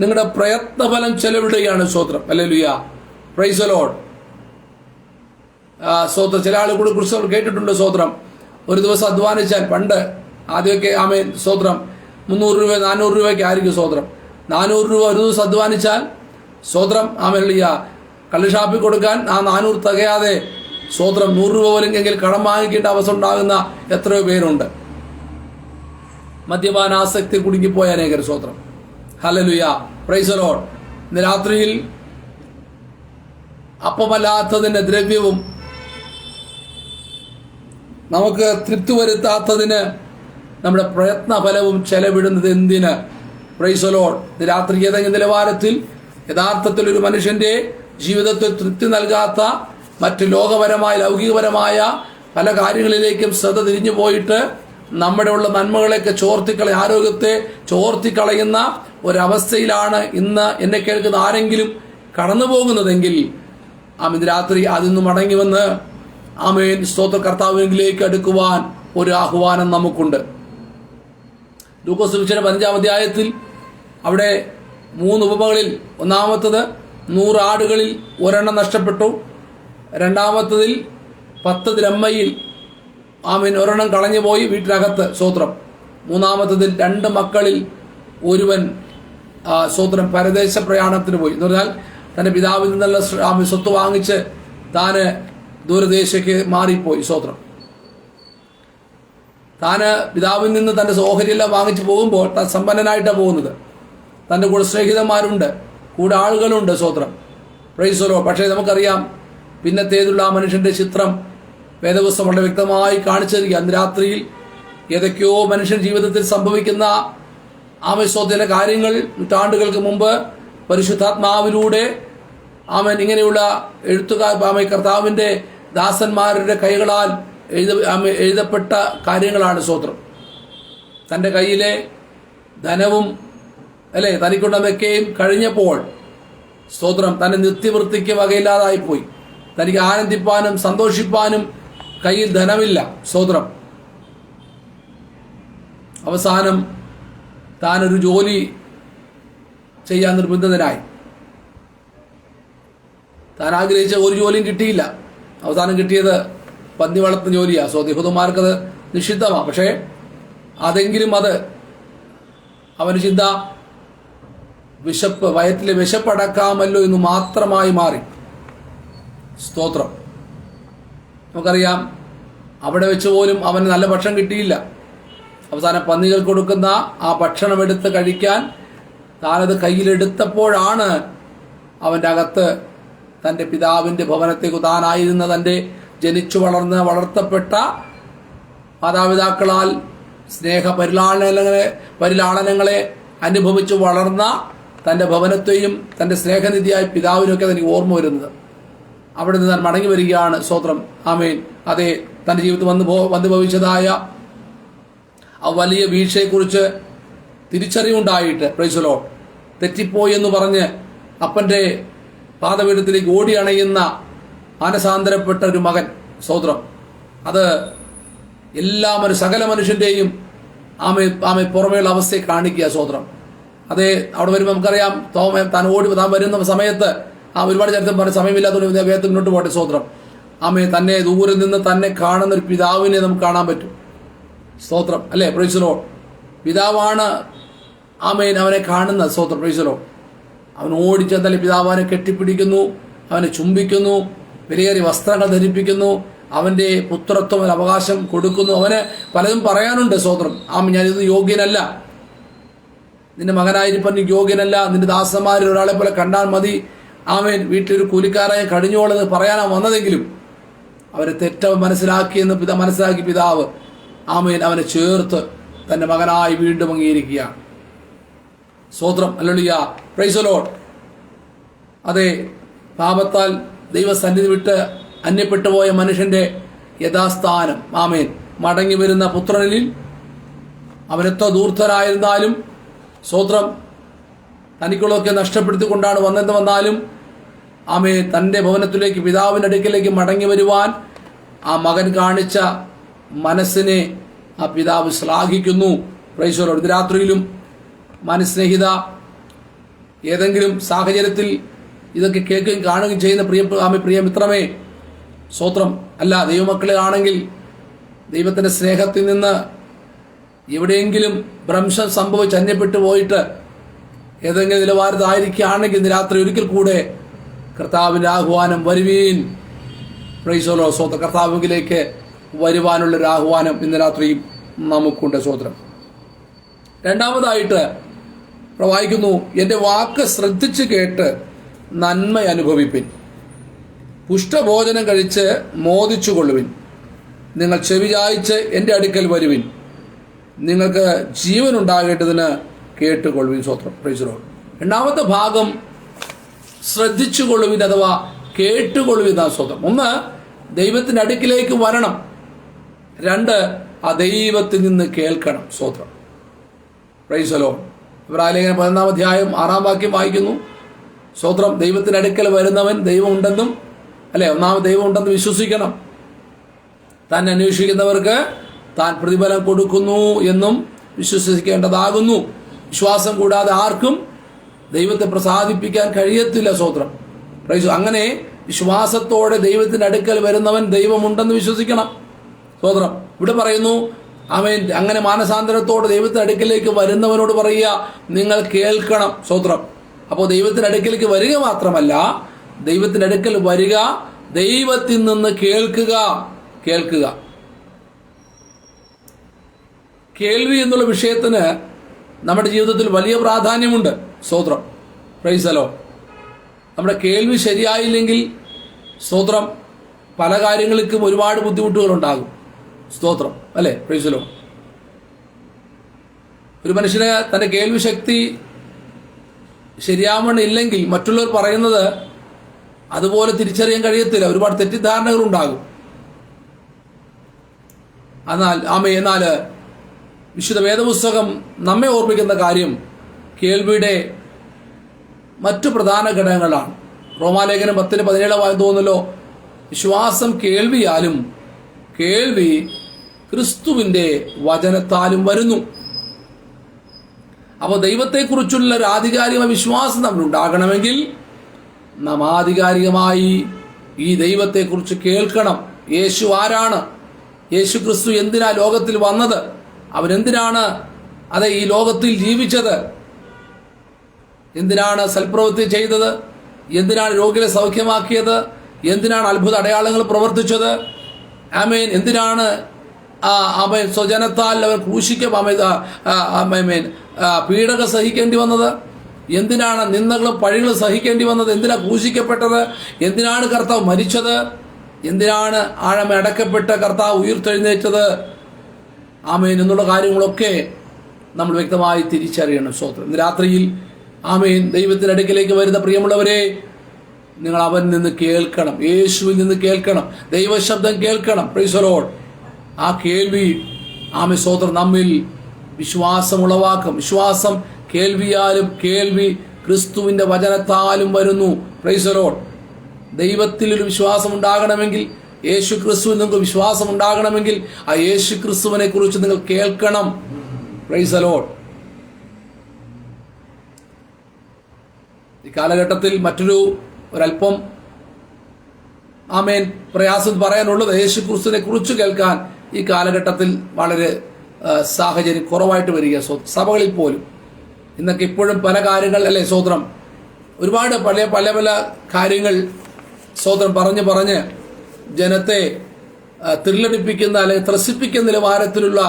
Speaker 1: നിങ്ങളുടെ പ്രയത്നഫലം ചെലവിടുകയാണ്. സ്തോത്രം. ഹല്ലേലൂയ. Praise the Lord. സ്തോത്രം. ചില ആളുകൾ കുറിച്ച് കേട്ടിട്ടുണ്ട്. സ്തോത്രം. ഒരു ദിവസം അധ്വാനിച്ചാൽ, പണ്ട് ആദ്യമൊക്കെ ആമേൻ സ്തോത്രം 300 രൂപ 400 രൂപയ്ക്ക് ആയിരിക്കും. സ്തോത്രം. 400 രൂപ ഒരു ദിവസം അധ്വാനിച്ചാൽ സ്തോത്രം ആമേൻ കള്ളുഷാപ്പിൽ കൊടുക്കാൻ ആ 400 തികയാതെ സ്തോത്രം 100 രൂപ പോലെങ്കിൽ കടം വാങ്ങിക്കേണ്ട അവസ്ഥ ഉണ്ടാകുന്ന എത്രയോ പേരുണ്ട്. മദ്യപാനാസക്തി കുടുങ്ങിപ്പോയ അനേകർ. സ്തോത്രം. ഹല്ലേലൂയ. Praise the Lord. ഇന്ന് രാത്രിയിൽ അപ്പമല്ലാത്തതിന്റെ ദ്രവ്യവും നമുക്ക് തൃപ്തി വരുത്താത്തതിന് നമ്മുടെ പ്രയത്നഫലവും ചെലവിടുന്നത് എന്തിന്? Price the Lord. ഇന്ന് രാത്രി ഏതെങ്കിലും നിലവാരത്തിൽ യഥാർത്ഥത്തിൽ ഒരു മനുഷ്യന്റെ ജീവിതത്തിൽ തൃപ്തി നൽകാത്ത മറ്റ് ലോകപരമായ ലൗകികപരമായ പല കാര്യങ്ങളിലേക്കും ശ്രദ്ധ തിരിഞ്ഞു പോയിട്ട് നമ്മുടെ ഉള്ള നന്മകളെയൊക്കെ ആരോഗ്യത്തെ ചോർത്തിക്കളയുന്ന ഒരവസ്ഥയിലാണ് ഇന്ന് എന്നെ കേൾക്കുന്ന ആരെങ്കിലും കടന്നു പോകുന്നതെങ്കിൽ ഇന്ന് രാത്രി അതിൽ നിന്ന് മടങ്ങി വന്ന് ആമേൻ സ്തോത്ര കർത്താവിലേക്ക് അടുക്കുവാൻ ഒരു ആഹ്വാനം നമുക്കുണ്ട്. ലൂക്കോസ് സുവിശേഷം 5-ാം അധ്യായത്തിൽ അവിടെ 3 ഉപമകളിൽ ഒന്നാമത്തത് 100 ആടുകളിൽ 1 നഷ്ടപ്പെട്ടു. രണ്ടാമത്തതിൽ 10 ദ്രഹ്മയിൽ ആമീൻ 1 കളഞ്ഞുപോയി വീട്ടിനകത്ത്. സ്തോത്രം. മൂന്നാമത്തതിൽ 2 മക്കളിൽ 1 സ്തോത്രം പരദേശ പ്രയാണത്തിന് പോയി. എന്ന് പറഞ്ഞാൽ തന്റെ പിതാവിൽ നിന്നുള്ള സ്വത്ത് വാങ്ങിച്ച് താന് ദൂരദേശേക്ക് മാറിപ്പോയി. സ്തോത്രം. താന് പിതാവിൽ നിന്ന് തന്റെ ഓഹരിയെല്ലാം വാങ്ങിച്ചു പോകുമ്പോൾ താൻ സമ്പന്നനായിട്ടാണ് പോകുന്നത്. തന്റെ കൂടെ സ്നേഹിതന്മാരുണ്ട്, കൂടെ ആളുകളുണ്ട്. സ്തോത്രം. Praise the Lord. പക്ഷേ നമുക്കറിയാം പിന്നത്തേതുള്ള ആ മനുഷ്യന്റെ ചിത്രം വേദപുസ്തകം വളരെ വ്യക്തമായി കാണിച്ചു തരിക. അന്ന് രാത്രിയിൽ ഏതൊക്കെയോ മനുഷ്യൻ ജീവിതത്തിൽ സംഭവിക്കുന്ന ആമേശ്വരത്തിലെ കാര്യങ്ങൾ നൂറ്റാണ്ടുകൾക്ക് മുമ്പ് പരിശുദ്ധാത്മാവിലൂടെ ആമൻ ഇങ്ങനെയുള്ള കർത്താവിന്റെ ദാസന്മാരുടെ കൈകളാൽ എഴുതപ്പെട്ട കാര്യങ്ങളാണ്. സ്തോത്രം. തന്റെ കയ്യിലെ ധനവും തനിക്കുണ്ടതൊക്കെയും കഴിഞ്ഞപ്പോൾ സ്തോത്രം തന്നെ നിത്യവൃത്തിക്ക് വകയില്ലാതായിപ്പോയി. തനിക്ക് ആനന്ദിപ്പാനും സന്തോഷിപ്പാനും കയ്യിൽ ധനമില്ല. സ്തോത്രം. അവസാനം താനൊരു ജോലി ചെയ്യാൻ നിർബന്ധിതനായി. താൻ ആഗ്രഹിച്ച ഒരു ജോലിയും കിട്ടിയില്ല. അവസാനം കിട്ടിയത് പന്നി വളർത്തുന്ന ജോലിയാണ്. യഹൂദന്മാർക്കത് നിഷിദ്ധമാണ്. പക്ഷേ അതെങ്കിലും അത് അവന് ചിന്ത വയറ്റിലെ വിശപ്പടക്കാമല്ലോ എന്ന് മാത്രമായി മാറി. സ്തോത്രം. നമുക്കറിയാം അവിടെ വെച്ച് പോലും അവന് നല്ല ഭക്ഷണം കിട്ടിയില്ല. അവസാനം പന്നികൾ കൊടുക്കുന്ന ആ ഭക്ഷണം എടുത്ത് കഴിക്കാൻ താനത് കയ്യിലെടുത്തപ്പോഴാണ് അവൻ്റെ അകത്ത് തൻ്റെ പിതാവിൻ്റെ ഭവനത്തേക്ക് താനായിരുന്ന തൻ്റെ ജനിച്ചു വളർത്തപ്പെട്ട മാതാപിതാക്കളാൽ സ്നേഹ പരിലാളനങ്ങളെ അനുഭവിച്ചു വളർന്ന തൻ്റെ ഭവനത്തെയും തൻ്റെ സ്നേഹനിധിയായ പിതാവിനൊക്കെ തനിക്ക് ഓർമ്മ വരുന്നത്. അവിടെ നിന്ന് താൻ മടങ്ങി വരികയാണ്. സ്തോത്രം. ആമേൻ. അതെ, തൻ്റെ ജീവിതത്തിൽ വന്നു ഭവിച്ചതായ ആ വലിയ വീഴ്ചയെക്കുറിച്ച് തിരിച്ചറിവുണ്ടായിട്ട് പ്രൈസ് ദി ലോർഡ് തെറ്റിപ്പോയി എന്ന് പറഞ്ഞ് അപ്പൻ്റെ പാദപീഠത്തിലേക്ക് ഓടി അണയുന്ന മാനസാന്തരപ്പെട്ട ഒരു മകൻ. സ്തോത്രം. അത് സകല മനുഷ്യന്റെയും ആമെ പുറമേയുള്ള അവസ്ഥയെ കാണിക്കുക. സ്തോത്രം. അതെ, അവിടെ വരുമ്പോൾ നമുക്കറിയാം താൻ വരുന്ന സമയത്ത് ഒരുപാട് ചരിത്രം പറഞ്ഞ സമയമില്ലാത്തതുകൊണ്ട് വേഗത്തിൽ മുന്നോട്ട് പോട്ടെ. സ്തോത്രം. തന്നെ ദൂരെ നിന്ന് തന്നെ കാണുന്ന ഒരു പിതാവിനെ നമുക്ക് കാണാൻ പറ്റും. സ്തോത്രം. അല്ലേ? Price the Lord. പിതാവാണ് അവനെ കാണുന്ന. സ്തോത്രം. Praise the Lord. അവൻ ഓടിച്ചെന്നാൽ പിതാവ് അവനെ കെട്ടിപ്പിടിക്കുന്നു, അവനെ ചുംബിക്കുന്നു, വിലയേറിയ വസ്ത്രങ്ങൾ ധരിപ്പിക്കുന്നു, അവന്റെ പുത്രത്വം അവകാശം കൊടുക്കുന്നു. അവന് പലതും പറയാനുണ്ട്. സ്തോത്രം. ഞാനിത് യോഗ്യനല്ല, നിന്റെ മകനായിരിക്കാൻ യോഗ്യനല്ല, നിന്റെ ദാസന്മാരിൽ ഒരാളെ പോലെ കണ്ടാൽ മതി, വീട്ടിലൊരു കൂലിക്കാരായ കഴിഞ്ഞോളെന്ന് പറയാനാണ് വന്നതെങ്കിലും അവരെ മനസ്സിലാക്കി പിതാവ് അവനെ ചേർത്ത് തന്റെ മകനായി വീണ്ടും അംഗീകരിക്കുകയാണ്. സ്തോത്രം. ഹല്ലേലൂയ. Praise the Lord. അതെ, പാപത്താൽ ദൈവസന്നിധി വിട്ട് അന്യപ്പെട്ടുപോയ മനുഷ്യന്റെ യഥാസ്ഥാനം മടങ്ങി വരുന്ന പുത്രനിൽ അവനെത്ര ദൂർത്തരായിരുന്നാലും സ്തോത്രം തനിക്കുള്ളതൊക്കെ നഷ്ടപ്പെടുത്തിക്കൊണ്ടാണ് വന്നെന്ന് വന്നാലും തന്റെ ഭവനത്തിലേക്ക് പിതാവിന്റെ അടുക്കിലേക്ക് മടങ്ങി വരുവാൻ ആ മകൻ കാണിച്ച മനസ്സിനെ ആ പിതാവ് ശ്ലാഘിക്കുന്നു. Price the Lord. രാത്രിയിലും മാന്യസ്നേഹിത, ഏതെങ്കിലും സാഹചര്യത്തിൽ ഇതൊക്കെ കേൾക്കുകയും കാണുകയും ചെയ്യുന്ന പ്രിയ മിത്രമേ, സ്തോത്രം. അല്ല, ദൈവമക്കളാണെങ്കിൽ ദൈവത്തിൻ്റെ സ്നേഹത്തിൽ നിന്ന് എവിടെയെങ്കിലും ഭ്രംശം സംഭവിച്ച് അന്യപ്പെട്ടു പോയിട്ട് ഏതെങ്കിലും നിലവാരത്തായിരിക്കുകയാണെങ്കിൽ ഇന്ന് രാത്രി ഒരിക്കൽ കൂടെ കർത്താവിൻ്റെ ആഹ്വാനം, വരുവീൻ. Price the Lord. സ്തോത്രം. കർത്താവിലേക്ക് വരുവാനുള്ളൊരു ആഹ്വാനം ഇന്ന് രാത്രിയും നമുക്കുണ്ട്. സ്തോത്രം. രണ്ടാമതായിട്ട് വായിക്കുന്നു, എൻ്റെ വാക്ക് ശ്രദ്ധിച്ച് കേട്ട് നന്മ അനുഭവിപ്പിൻ, പുഷ്ടഭോജനം കഴിച്ച് മോദിച്ചുകൊള്ളുവിൻ, നിങ്ങൾ ചെവി ചായ്ച്ച് എൻ്റെ അടുക്കൽ വരുവിൻ, നിങ്ങൾക്ക് ജീവൻ ഉണ്ടാകേണ്ടതിന് കേട്ടുകൊള്ളുവിൻ. സ്തോത്രം. Praise the Lord. രണ്ടാമത്തെ ഭാഗം ശ്രദ്ധിച്ചുകൊള്ളുവിൻ അഥവാ കേട്ടുകൊള്ളുവിൻ. സ്തോത്രം. ഒന്ന്, ദൈവത്തിൻ്റെ അടുക്കിലേക്ക് വരണം. രണ്ട്, ആ ദൈവത്തിൽ നിന്ന് കേൾക്കണം. സ്തോത്രം. Praise the Lord. ഇബ്രാഹിം 11-ാം അധ്യായം 6-ാം വാക്യം വായിക്കുന്നു. സ്തോത്രം. ദൈവത്തിൻ്റെ അടുക്കൽ വരുന്നവൻ ദൈവം ഉണ്ടെന്നും, അല്ലെ, ഒന്നാമത് ദൈവം ഉണ്ടെന്ന് വിശ്വസിക്കണം. താൻ അന്വേഷിക്കുന്നവർക്ക് താൻ പ്രതിഫലം കൊടുക്കുന്നു എന്നും വിശ്വസിക്കേണ്ടതാകുന്നു. വിശ്വാസം കൂടാതെ ആർക്കും ദൈവത്തെ പ്രസാദിപ്പിക്കാൻ കഴിയത്തില്ല. സ്തോത്രം. പ്രൈസ്. അങ്ങനെ വിശ്വാസത്തോടെ ദൈവത്തിൻ്റെ അടുക്കൽ വരുന്നവൻ ദൈവമുണ്ടെന്ന് വിശ്വസിക്കണം. സ്തോത്രം. ഇവിടെ പറയുന്നു, ആമേൻ, അങ്ങനെ മാനസാന്തരത്തോടെ ദൈവത്തിൻ്റെ അടുക്കലേക്ക് വരുന്നവനോട് പറയുക, നിങ്ങൾ കേൾക്കണം. സ്തോത്രം. അപ്പോൾ ദൈവത്തിൻ്റെ അടുക്കലേക്ക് വരിക മാത്രമല്ല, ദൈവത്തിൻ്റെ അടുക്കൽ വരിക, ദൈവത്തിൽ നിന്ന് കേൾക്കുക. കേൾക്കുക. കേൾവി എന്നുള്ള വിഷയത്തിന് നമ്മുടെ ജീവിതത്തിൽ വലിയ പ്രാധാന്യമുണ്ട്. സ്തോത്രം. Praise the Lord. നമ്മുടെ കേൾവി ശരിയായില്ലെങ്കിൽ, സ്തോത്രം, പല കാര്യങ്ങൾക്കും ഒരുപാട് ബുദ്ധിമുട്ടുകൾ ഉണ്ടാകും. സ്തോത്രം. അല്ലേ? Price the Lord. ഒരു മനുഷ്യന് തൻ്റെ കേൾവി ശക്തി ശരിയാവണം ഇല്ലെങ്കിൽ മറ്റുള്ളവർ പറയുന്നത് അതുപോലെ തിരിച്ചറിയാൻ കഴിയത്തില്ല. ഒരുപാട് തെറ്റിദ്ധാരണകൾ ഉണ്ടാകും. എന്നാൽ വിശുദ്ധ വേദപുസ്തകം നമ്മെ ഓർമ്മിക്കുന്ന കാര്യം കേൾവിയുടെ മറ്റു പ്രധാന ഘടകങ്ങളാണ്. റോമാലേഖനം 10:17 തോന്നുന്നല്ലോ, വിശ്വാസം കേൾവിയാലും കേൾവി ക്രിസ്തുവിൻ്റെ വചനത്താലും വരുന്നു. അപ്പോൾ ദൈവത്തെക്കുറിച്ചുള്ള ഒരു ആധികാരികമായ വിശ്വാസം നമ്മൾ ഉണ്ടാകണമെങ്കിൽ നാം ആധികാരികമായി ഈ ദൈവത്തെക്കുറിച്ച് കേൾക്കണം. യേശു ആരാണ്? യേശു ക്രിസ്തു എന്തിനാ ലോകത്തിൽ വന്നത്? അവൻ എന്തിനാണ് ഈ ലോകത്തിൽ ജീവിച്ചത്? എന്തിനാണ് സൽപ്രവൃത്തി ചെയ്തത്? എന്തിനാണ് രോഗികളെ സൗഖ്യമാക്കിയത്? എന്തിനാണ് അത്ഭുത അടയാളങ്ങൾ പ്രവർത്തിച്ചത്? ആമേൻ. എന്തിനാണ് അവൻ സ്വജനത്താൽ അവൻ പീഡക സഹിക്കേണ്ടി വന്നത്? എന്തിനാണ് നിന്ദകളും പഴികളും സഹിക്കേണ്ടി വന്നത്? എന്തിനാ ക്രൂശിക്കപ്പെട്ടത്? എന്തിനാണ് കർത്താവ് മരിച്ചത്? എന്തിനാണ് ആഴമേ അടക്കപ്പെട്ട കർത്താവ് ഉയർത്തെഴുന്നേറ്റത്? ആമേൻ എന്നുള്ള കാര്യങ്ങളൊക്കെ നമ്മൾ വ്യക്തമായി തിരിച്ചറിയണം. സ്തോത്രം. ഇന്ന് രാത്രിയിൽ ആമേൻ ദൈവത്തിൻ്റെ അടുക്കിലേക്ക് വരുന്ന പ്രിയമുള്ളവരെ, നിങ്ങൾ അവൻ നിന്ന് കേൾക്കണം. യേശുവിൽ നിന്ന് കേൾക്കണം. ദൈവശബ്ദം കേൾക്കണം. Price the Lord. ആ കേൾവി ആമേൻ സ്തോത്രം നമ്മിൽ വിശ്വാസം ഉളവാക്കും. വിശ്വാസം കേൾവിയാലും കേൾവി ക്രിസ്തുവിൻ്റെ വചനത്താലും വരുന്നു. Price the Lord. ദൈവത്തിലൊരു വിശ്വാസം ഉണ്ടാകണമെങ്കിൽ, യേശു ക്രിസ്തുവിൽ നിങ്ങൾക്ക് വിശ്വാസം ഉണ്ടാകണമെങ്കിൽ ആ യേശു ക്രിസ്തുവിനെ കുറിച്ച് നിങ്ങൾ കേൾക്കണം. Price the Lord. ഈ കാലഘട്ടത്തിൽ ഒരല്പം ആമേൻ പ്രയാസം പറയാനുള്ളത്, യേശു ക്രിസ്തുവിനെ കുറിച്ച് കേൾക്കാൻ ഈ കാലഘട്ടത്തിൽ വളരെ സാഹചര്യം കുറവായിട്ട് വരിക. സഭകളിൽ പോലും ഇന്നൊക്കെ ഇപ്പോഴും പല കാര്യങ്ങൾ, അല്ലേ സ്തോത്രം, ഒരുപാട് പല കാര്യങ്ങൾ സ്തോത്രം പറഞ്ഞ് ജനത്തെ ത്രില്ലടിപ്പിക്കുന്ന അല്ലെങ്കിൽ ത്രസിപ്പിക്കുന്ന നിലവാരത്തിലുള്ള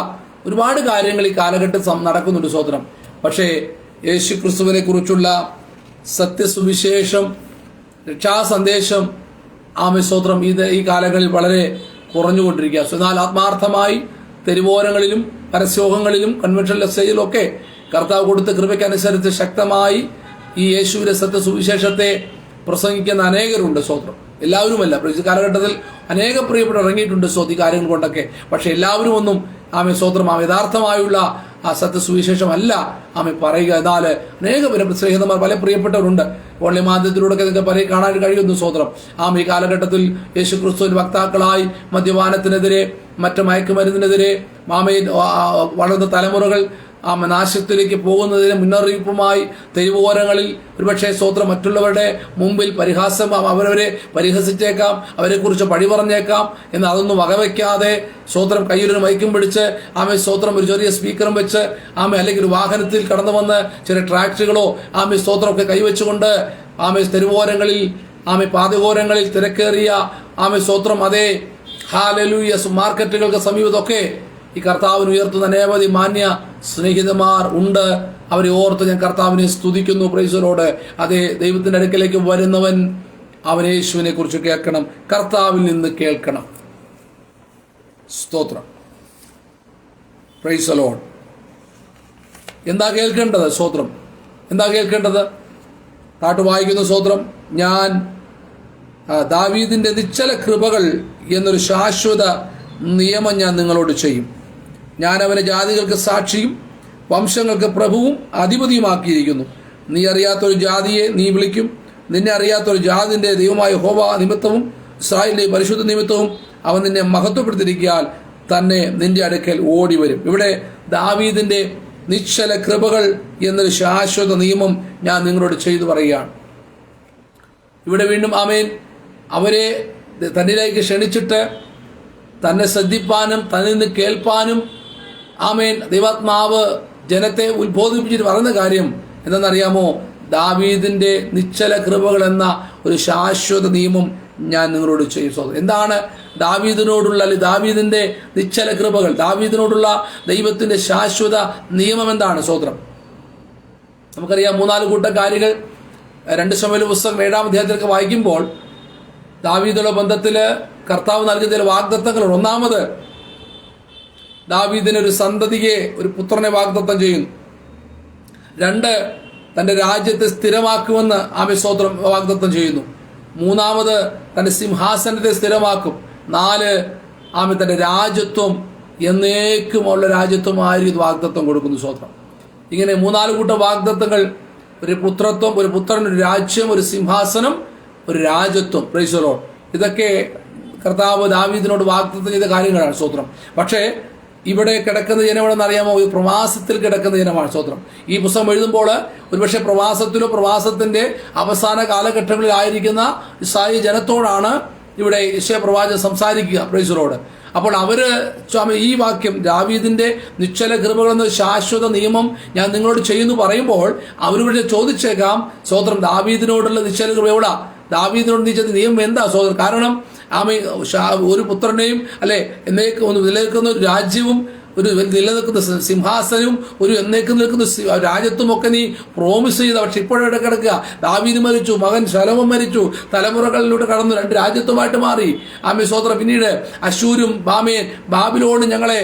Speaker 1: ഒരുപാട് കാര്യങ്ങൾ ഈ കാലഘട്ടത്തിൽ നടക്കുന്നുണ്ട്. സ്തോത്രം. പക്ഷേ യേശു ക്രിസ്തുവിനെ കുറിച്ചുള്ള സത്യസുവിശേഷം, രക്ഷാസന്ദേശം ആമേൻ സ്തോത്രം ഈ കാലങ്ങളിൽ വളരെ കുറഞ്ഞുകൊണ്ടിരിക്കുക. എന്നാൽ ആത്മാർത്ഥമായി തെരുവോരങ്ങളിലും പരസ്യോഗങ്ങളിലും കൺവെൻഷൻ സ്റ്റേജിലും ഒക്കെ കർത്താവ് കൊടുത്ത കൃപയ്ക്കനുസരിച്ച് ശക്തമായി ഈ യേശുവിന്റെ സത്യസുവിശേഷത്തെ പ്രസംഗിക്കുന്ന അനേകരുണ്ട്. സ്തോത്രം. എല്ലാവരുമല്ല, കാലഘട്ടത്തിൽ അനേക പ്രിയപ്പെട്ട ഇറങ്ങിയിട്ടുണ്ട് ഈ കാര്യങ്ങൾ കൊണ്ടൊക്കെ. പക്ഷെ എല്ലാവരും ഒന്നും ആമേ സ്തോത്രം യഥാർത്ഥമായുള്ള ആ സത്യസുവിശേഷം അല്ല ആമേ പറയുക. എന്നാൽ അനേക സ്നേഹിതന്മാർ പല പ്രിയപ്പെട്ടവരുണ്ട്. ഓൺലൈൻ മാധ്യമത്തിലൂടെ നിങ്ങൾക്ക് കാണാൻ കഴിയുന്നു. സ്തോത്രം. ഈ കാലഘട്ടത്തിൽ യേശു ക്രിസ്തുവിന്റെ വക്താക്കളായി മദ്യപാനത്തിനെതിരെ, മറ്റു മയക്കുമരുന്നിനെതിരെ, വളർന്ന തലമുറകൾ നാശത്തിലേക്ക് പോകുന്നതിന് മുന്നറിയിപ്പുമായി തെരുവോരങ്ങളിൽ ഒരുപക്ഷെ സ്തോത്രം മറ്റുള്ളവരുടെ മുമ്പിൽ അവരവരെ പരിഹസിച്ചേക്കാം, അവരെക്കുറിച്ച് പഴി പറഞ്ഞേക്കാം. എന്നാൽ അതൊന്നും വകവയ്ക്കാതെ സ്തോത്രം കയ്യിലൊരു മൈക്കും പിടിച്ച് സ്തോത്രം ഒരു ചെറിയ സ്പീക്കറും വെച്ച് അല്ലെങ്കിൽ ഒരു വാഹനത്തിൽ കടന്നു വന്ന് ചെറിയ ട്രാക്ടറുകളോ സ്തോത്രമൊക്കെ കൈവച്ചുകൊണ്ട് തെരുവോരങ്ങളിൽ പാതയോരങ്ങളിൽ തിരക്കേറിയ സ്തോത്രം അതേ ഹല്ലേലൂയ മാർക്കറ്റുകൾക്ക് സമീപത്തൊക്കെ ഈ കർത്താവിന് ഉയർത്തുന്ന അനേവധി മാന്യ സ്നേഹിതന്മാർ ഉണ്ട്. അവരെ ഓർത്ത് ഞാൻ കർത്താവിനെ സ്തുതിക്കുന്നു. Price the Lord. അതേ, ദൈവത്തിന്റെ അടുക്കലേക്ക് വരുന്നവൻ അവൻ യേശുവിനെ കുറിച്ച് കേൾക്കണം, കർത്താവിൽ നിന്ന് കേൾക്കണം. സ്തോത്രം. Praise the Lord. എന്താ കേൾക്കേണ്ടത്? സ്തോത്രം. എന്താ കേൾക്കേണ്ടത്? താട്ട് വായിക്കുന്നു. സ്തോത്രം. ഞാൻ ദാവീദിന്റെ നിശ്ചല കൃപകൾ എന്നൊരു ശാശ്വത നിയമം ഞാൻ നിങ്ങളോട് ചെയ്യും. ഞാൻ അവനെ ജാതികൾക്ക് സാക്ഷിയും വംശങ്ങൾക്ക് പ്രഭുവും അധിപതിയുമാക്കിയിരിക്കുന്നു. നീ അറിയാത്തൊരു ജാതിയെ നീ വിളിക്കും, നിന്നെ അറിയാത്തൊരു ജാതിന്റെ ദൈവമായ യഹോവ നിമിത്തവും ഇസ്രായേലിന്റെ പരിശുദ്ധ നിമിത്തവും അവൻ നിന്നെ മഹത്വപ്പെടുത്തിയിരിക്കാൻ തന്നെ നിന്റെ അടുക്കൽ ഓടി വരും. ഇവിടെ ദാവീദിന്റെ നിശ്ചല കൃപകൾ എന്നൊരു ശാശ്വത നിയമം ഞാൻ നിങ്ങളോട് ചെയ്തു പറയുകയാണ്. ഇവിടെ വീണ്ടും അവരെ തന്നിലേക്ക് ക്ഷണിച്ചിട്ട് തന്നെ ശ്രദ്ധിപ്പാനും തന്നിൽ നിന്ന് കേൾപ്പാനും ദൈവാത്മാവ് ജനത്തെ ഉത്ബോധിപ്പിച്ചിട്ട് പറയുന്ന കാര്യം എന്തെന്നറിയാമോ? ദാവീദിന്റെ നിശ്ചല കൃപകൾ എന്ന ഒരു ശാശ്വത നിയമം ഞാൻ നിങ്ങളോട് ചെയ്യും. എന്താണ് ദാവീദിനോടുള്ള അല്ലെങ്കിൽ ദാവീദിന്റെ നിശ്ചല കൃപകൾ, ദാവീദിനോടുള്ള ദൈവത്തിന്റെ ശാശ്വത നിയമം എന്താണ്? സ്തോത്രം. നമുക്കറിയാം 3-4 കൂട്ടം കാര്യങ്ങൾ 2 ശമൂവേൽ പുസ്തകം 7-ാം അധ്യായത്തിലൊക്കെ വായിക്കുമ്പോൾ ദാവീദുള്ള ബന്ധത്തില് കർത്താവ് നൽകിയ ചില വാഗ്ദത്തങ്ങളുണ്ട്. ഒന്നാമത് ദാവീദിന് ഒരു സന്തതിയെ, ഒരു പുത്രനെ വാഗ്ദത്തം ചെയ്യുന്നു. 2, തന്റെ രാജ്യത്തെ സ്ഥിരമാക്കുമെന്ന് സ്തോത്രം വാഗ്ദത്തം ചെയ്യുന്നു. 3, തന്റെ സിംഹാസനത്തെ സ്ഥിരമാക്കും. 4, തന്റെ രാജ്യത്വം എന്നേക്കുമുള്ള രാജ്യത്വമായിരിക്കും വാഗ്ദത്തം കൊടുക്കുന്നു. സ്തോത്രം. ഇങ്ങനെ 3-4 കൂട്ടം വാഗ്ദത്തങ്ങൾ, ഒരു പുത്രത്വം, ഒരു പുത്രൻ, ഒരു രാജ്യം, ഒരു സിംഹാസനം, ഒരു രാജ്യത്വം. Praise the Lord. ഇതൊക്കെ കർത്താവ് ദാവീദിനോട് വാഗ്ദത്തം ചെയ്ത കാര്യങ്ങളാണ്. സ്തോത്രം. പക്ഷേ ഇവിടെ കിടക്കുന്ന ജനമെന്ന് അറിയാമോ? ഒരു പ്രവാസത്തിൽ കിടക്കുന്ന ജനമാണ്. സ്തോത്രം. ഈ പുസ്തകം എഴുതുമ്പോൾ ഒരുപക്ഷെ പ്രവാസത്തിലോ പ്രവാസത്തിന്റെ അവസാന കാലഘട്ടങ്ങളിലായിരിക്കുന്ന ഇസ്രായേൽ ജനത്തോടാണ് ഇവിടെ യെശയ്യാ പ്രവാചകൻ സംസാരിക്കുക. Price the Lord. അപ്പോൾ അവര് ഈ വാക്യം ദാവീദിന്റെ നിശ്ചല കൃപകൾ എന്ന ശാശ്വത നിയമം ഞാൻ നിങ്ങളോട് ചെയ്യുന്നു പറയുമ്പോൾ അവരിവിടെ ചോദിച്ചേക്കാം, സ്തോത്രം, ദാവീദിനോടുള്ള നിശ്ചല കൃപ എവിടാ? ദാവീദിനോട് നിശ്ചയ നിയമം എന്താ? സ്തോത്രം. കാരണം ഒരു പുത്രനെയും നിലനിൽക്കുന്ന ഒരു രാജ്യവും, ഒരു നിലനിൽക്കുന്ന സിംഹാസനവും, ഒരു എന്നേക്കും നിൽക്കുന്ന രാജ്യത്വം ഒക്കെ നീ പ്രോമിസ് ചെയ്ത. പക്ഷെ ഇപ്പോഴവിടെ കിടക്കുക. ദാവീദ് മരിച്ചു, മകൻ ശലോമോൻ മരിച്ചു, തലമുറകളിലൂടെ കടന്നു 2 രാജ്യത്വമായിട്ട് മാറി. സ്തോത്രം. പിന്നീട് അശൂരും ബാബിലോണും ഞങ്ങളെ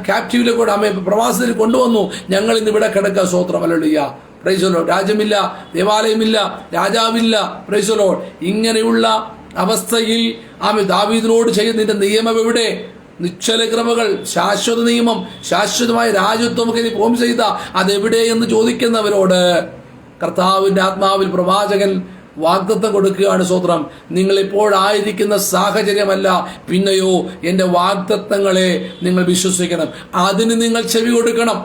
Speaker 1: ക്യാപ്റ്റീവിലേക്ക് പ്രവാസത്തിൽ കൊണ്ടുവന്നു. ഞങ്ങൾ ഇന്ന് ഇവിടെ കിടക്കുക. സ്തോത്രം. ഹല്ലേലൂയ. Praise the Lord. രാജ്യമില്ല, ദേവാലയമില്ല, രാജാവില്ല. Praise the Lord. ഇങ്ങനെയുള്ള അവസ്ഥയിൽ ദാവീദിനോട് ചെയ്യുന്ന നിന്റെ നിയമം എവിടെ? നിശ്ചല കൃപകൾ, ശാശ്വത നിയമം, ശാശ്വതമായ രാജ്യത്വം ഒക്കെ നീ പ്രോമിസ് ചെയ്ത അതെവിടെ എന്ന് ചോദിക്കുന്നവരോട് കർത്താവിന്റെ ആത്മാവിൽ പ്രവാചകൻ വാഗ്ദത്തം കൊടുക്കുകയാണ്. സ്തോത്രം. നിങ്ങൾ ഇപ്പോഴായിരിക്കുന്ന സാഹചര്യമല്ല, പിന്നെയോ എന്റെ വാഗ്ദത്തങ്ങളെ നിങ്ങൾ വിശ്വസിക്കണം, അതിന് നിങ്ങൾ ചെവി കൊടുക്കണം.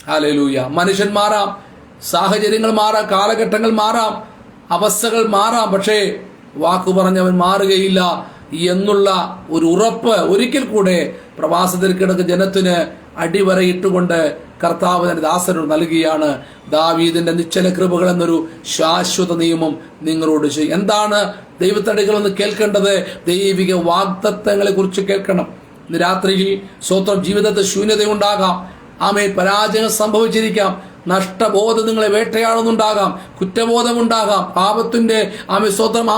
Speaker 1: ഹല്ലേലൂയ. മനുഷ്യൻ മാറാം, സാഹചര്യങ്ങൾ മാറാം, കാലഘട്ടങ്ങൾ മാറാം, അവസ്ഥകൾ മാറാം, പക്ഷേ വാക്കു പറഞ്ഞവൻ മാറുകയില്ല എന്നുള്ള ഒരു ഉറപ്പ് ഒരിക്കൽ കൂടെ പ്രവാസത്തിൽ കിടക്കുന്ന ജനത്തിന് അടിവരയിട്ടുകൊണ്ട് കർത്താവ് തന്റെ ദാസനോട് നൽകുകയാണ്. ദാവീദിന്റെ നിശ്ചല കൃപകൾ എന്നൊരു ശാശ്വത നിയമം നിങ്ങളോട് ചെയ്യും. എന്താണ് ദൈവത്തടികളൊന്ന് കേൾക്കേണ്ടത്? ദൈവിക വാഗ്ദത്തങ്ങളെ കുറിച്ച് കേൾക്കണം. ഇന്ന് രാത്രിയിൽ സ്തോത്രം, ജീവിതത്തിൽ ശൂന്യതയുണ്ടാകാം, പരാജയം സംഭവിച്ചിരിക്കാം, നഷ്ടബോധം നിങ്ങളെ വേട്ടയാടുന്നുണ്ടാകാം, കുറ്റബോധമുണ്ടാകാം, പാപത്തിന്റെ സ്തോത്രം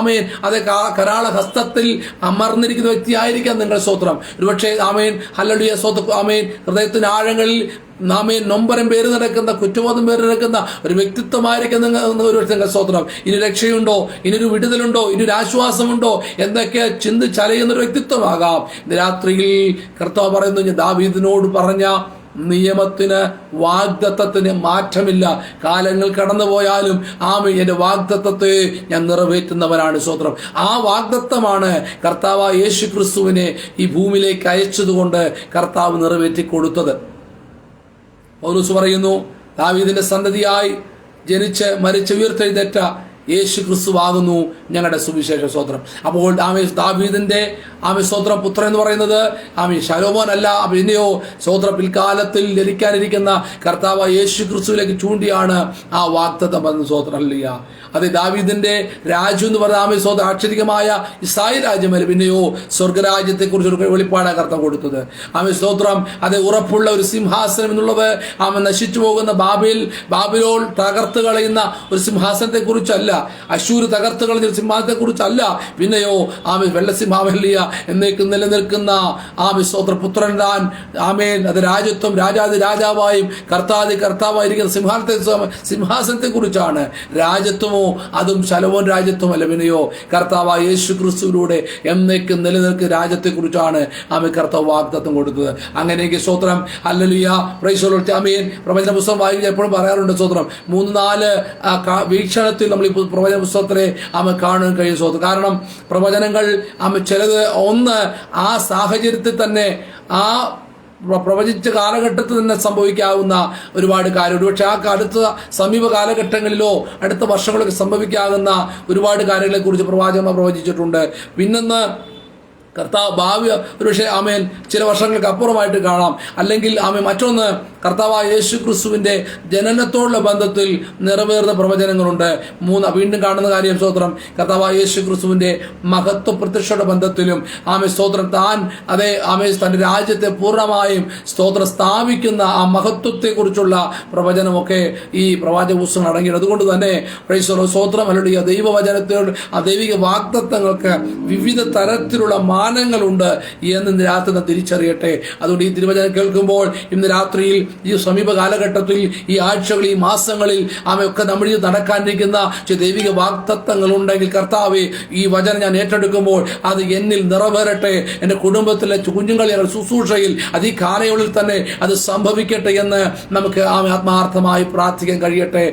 Speaker 1: അതെ കരാള ഹസ്തത്തിൽ അമർന്നിരിക്കുന്ന വ്യക്തിയായിരിക്കാം നിങ്ങൾ. സ്തോത്രം. ഒരുപക്ഷെ ഹല്ലേലൂയ സ്തോത്രം ഹൃദയത്തിന് ആഴങ്ങളിൽ നൊമ്പരം പേര് നടക്കുന്ന, കുറ്റബോധം പേര് നടക്കുന്ന ഒരു വ്യക്തിത്വമായിരിക്കും നിങ്ങൾ. സ്തോത്രം. ഇനി രക്ഷയുണ്ടോ, ഇനിയൊരു വിടുതലുണ്ടോ, ഇനിയൊരു ആശ്വാസമുണ്ടോ എന്നൊക്കെ ചിന്തിച്ചലയുന്ന ഒരു വ്യക്തിത്വമാകാം. ഇന്ന് രാത്രിയിൽ കർത്താവ് പറയുന്നു, ദാവീദിനോട് പറഞ്ഞ നിയമത്തിന്, വാഗ്ദത്തത്തിന് മാറ്റമില്ല. കാലങ്ങൾ കടന്നുപോയാലും എന്റെ വാഗ്ദത്തത്തെ ഞാൻ നിറവേറ്റുന്നവനാണ്. സ്തോത്രം. ആ വാഗ്ദത്തമാണ് കർത്താവ് യേശു ക്രിസ്തുവിനെ ഈ ഭൂമിയിലേക്ക് അയച്ചതുകൊണ്ട് കർത്താവ് നിറവേറ്റി കൊടുത്തത്. പൗലോസ് പറയുന്നു, ദാവീദിന്റെ സന്തതിയായി ജനിച്ച് മരിച്ച് ഉയർത്തെഴുന്നേറ്റ യേശു ക്രിസ്തുവാകുന്നു ഞങ്ങളുടെ സുവിശേഷ സ്തോത്രം. അപ്പോൾ ദാവീദിന്റെ സ്തോത്രം പുത്രൻ എന്ന് പറയുന്നത് ശലോമോൻ അല്ല, പിന്നെയോ സ്തോത്രം പിൽക്കാലത്തിൽ ജനിക്കാനിരിക്കുന്ന കർത്താവ് യേശു ക്രിസ്തുവിലേക്ക് ചൂണ്ടിയാണ് ആ വാഗ്ദത്തം വന്ന സ്തോത്രം. ഹല്ലേലൂയ. അതെ, ദാവീദിന്റെ രാജ്യം എന്ന് പറഞ്ഞ സ്തോത്രം ആക്ഷരികമായ ഇസ്രായേൽ രാജ്യമല്ല, പിന്നെയോ സ്വർഗരാജ്യത്തെ കുറിച്ച് ഒരു വെളിപ്പാടാണ് കർത്താവ് കൊടുത്തത്. സ്തോത്രം. അത് ഉറപ്പുള്ള ഒരു സിംഹാസനം എന്നുള്ളത് നശിച്ചു പോകുന്ന ബാബിലോൺ തകർത്ത് കളയുന്ന ഒരു സിംഹാസനത്തെ കുറിച്ചല്ല, അശൂര് തകർത്ത് കളഞ്ഞ സിംഹാസനത്തെ കുറിച്ചല്ല, പിന്നെയോ വെള്ളസിംഹാവല്ലിയ എന്നേക്ക് നിലനിൽക്കുന്ന സ്തോത്ര പുത്രൻ താൻ അത് രാജ്യത്വം രാജാവായും കർത്താവായിരിക്കുന്ന സിംഹാസനത്തെ കുറിച്ചാണ്. രാജ്യത്വമോ അതും ശലോമോൻ രാജ്യത്വമല്ല, പിന്നെയോ കർത്താവായ യേശു ക്രിസ്തുവിലൂടെ എന്നേക്ക് നിലനിൽക്കുന്ന രാജ്യത്തെ കുറിച്ചാണ് കർത്താവ് വാഗ്ദത്തം കൊടുത്തത്. അങ്ങനെയെങ്കിൽ സ്തോത്രം ഹല്ലേലൂയ, പ്രൈസ് ദി ലോർഡ്. ആമേൻ. പ്രവചന പുസ്തകം വായിക്കാൻ എപ്പോഴും പറയാറുണ്ട് സ്തോത്രം, 3-4 വീക്ഷണത്തിൽ നമ്മൾ ഈ പ്രവചന പുസ്തകത്തിലെ കാണാൻ കഴിയും സ്തോത്രം. കാരണം പ്രവചനങ്ങൾ ചിലത് ഒന്ന് ആ സാഹചര്യത്തിൽ തന്നെ ആ പ്രവചിച്ച കാലഘട്ടത്തിൽ തന്നെ സംഭവിക്കാവുന്ന ഒരുപാട് കാര്യം, ഒരുപക്ഷെ ആ അടുത്ത സമീപ കാലഘട്ടങ്ങളിലോ അടുത്ത വർഷങ്ങളൊക്കെ സംഭവിക്കാവുന്ന ഒരുപാട് കാര്യങ്ങളെ കുറിച്ച് പ്രവാചകന്മാർ പ്രവചിച്ചിട്ടുണ്ട്. പിന്നൊന്ന് കർത്താവ് ഭാവി ഒരുപക്ഷെ ചില വർഷങ്ങൾക്ക് അപ്പുറമായിട്ട് കാണാം. അല്ലെങ്കിൽ മറ്റൊന്ന് കർത്താവായ യേശു ക്രിസ്തുവിന്റെ ജനനത്തോടുള്ള ബന്ധത്തിൽ നിറവേറുന്ന പ്രവചനങ്ങളുണ്ട്. വീണ്ടും കാണുന്ന കാര്യം സ്തോത്രം കർത്താവായ യേശു ക്രിസ്തുവിന്റെ മഹത്വ പ്രത്യക്ഷയുടെ ബന്ധത്തിലും സ്തോത്രം താൻ തന്റെ രാജ്യത്തെ പൂർണ്ണമായും സ്തോത്രം സ്ഥാപിക്കുന്ന ആ മഹത്വത്തെ കുറിച്ചുള്ള പ്രവചനമൊക്കെ ഈ പ്രവാചക പുസ്തകം അടങ്ങിയത്. അതുകൊണ്ട് തന്നെ സ്തോത്രം അല്ലെങ്കിൽ ദൈവവചനത്തോട് ആ ദൈവിക വാഗ്ദത്തങ്ങൾക്ക് വിവിധ തരത്തിലുള്ള മാനങ്ങളുണ്ട് എന്ന് ഇന്ന് രാത്രി തിരിച്ചറിയട്ടെ. അതുകൊണ്ട് ഈ തിരുവചനം കേൾക്കുമ്പോൾ ഇന്ന് രാത്രിയിൽ ഈ സമീപ കാലഘട്ടത്തിൽ ഈ ആഴ്ചകളിൽ ഈ മാസങ്ങളിൽ ഒക്കെ നമ്മൾ നടക്കാനിരിക്കുന്ന ചില ദൈവിക വാഗ്ദത്തങ്ങൾ ഉണ്ടെങ്കിൽ കർത്താവേ ഈ വചനം ഞാൻ ഏറ്റെടുക്കുമ്പോൾ അത് എന്നിൽ നിറവേറട്ടെ, എൻ്റെ കുടുംബത്തിലെ കുഞ്ഞുങ്ങളെ ശുശ്രൂഷയിൽ അത് ഈ കാലയളവിൽ തന്നെ അത് സംഭവിക്കട്ടെ എന്ന് നമുക്ക് ആത്മാർത്ഥമായി പ്രാർത്ഥിക്കാൻ കഴിയട്ടെ.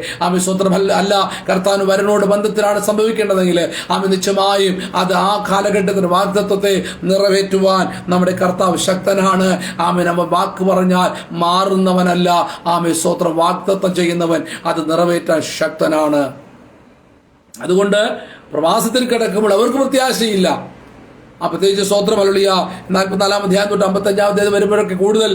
Speaker 1: സ്വന്തം അല്ല കർത്താവിന് വരനോട് ബന്ധത്തിലാണ് സംഭവിക്കേണ്ടതെങ്കിൽ നിശ്ചയമായും അത് ആ കാലഘട്ടത്തിന്റെ വാഗ്ദത്തത്തെ നിറവേറ്റുവാൻ നമ്മുടെ കർത്താവ് ശക്തനാണ്. നമ്മൾ വാക്ക് പറഞ്ഞാൽ മാറുന്നവനല്ല. സ്തോത്രം വാഗ്ദത്തം ചെയ്യുന്നവൻ അത് നിറവേറ്റാൻ ശക്തനാണ്. അതുകൊണ്ട് പ്രവാസത്തിൽ കിടക്കുമ്പോൾ അവർക്ക് പ്രത്യാശയില്ല. പ്രത്യേകിച്ച് സ്തോത്രം ഹല്ലേലൂയ 44-ാം അധ്യായം തൊട്ട് 55-ാം അധ്യായം വരുമ്പോഴൊക്കെ കൂടുതൽ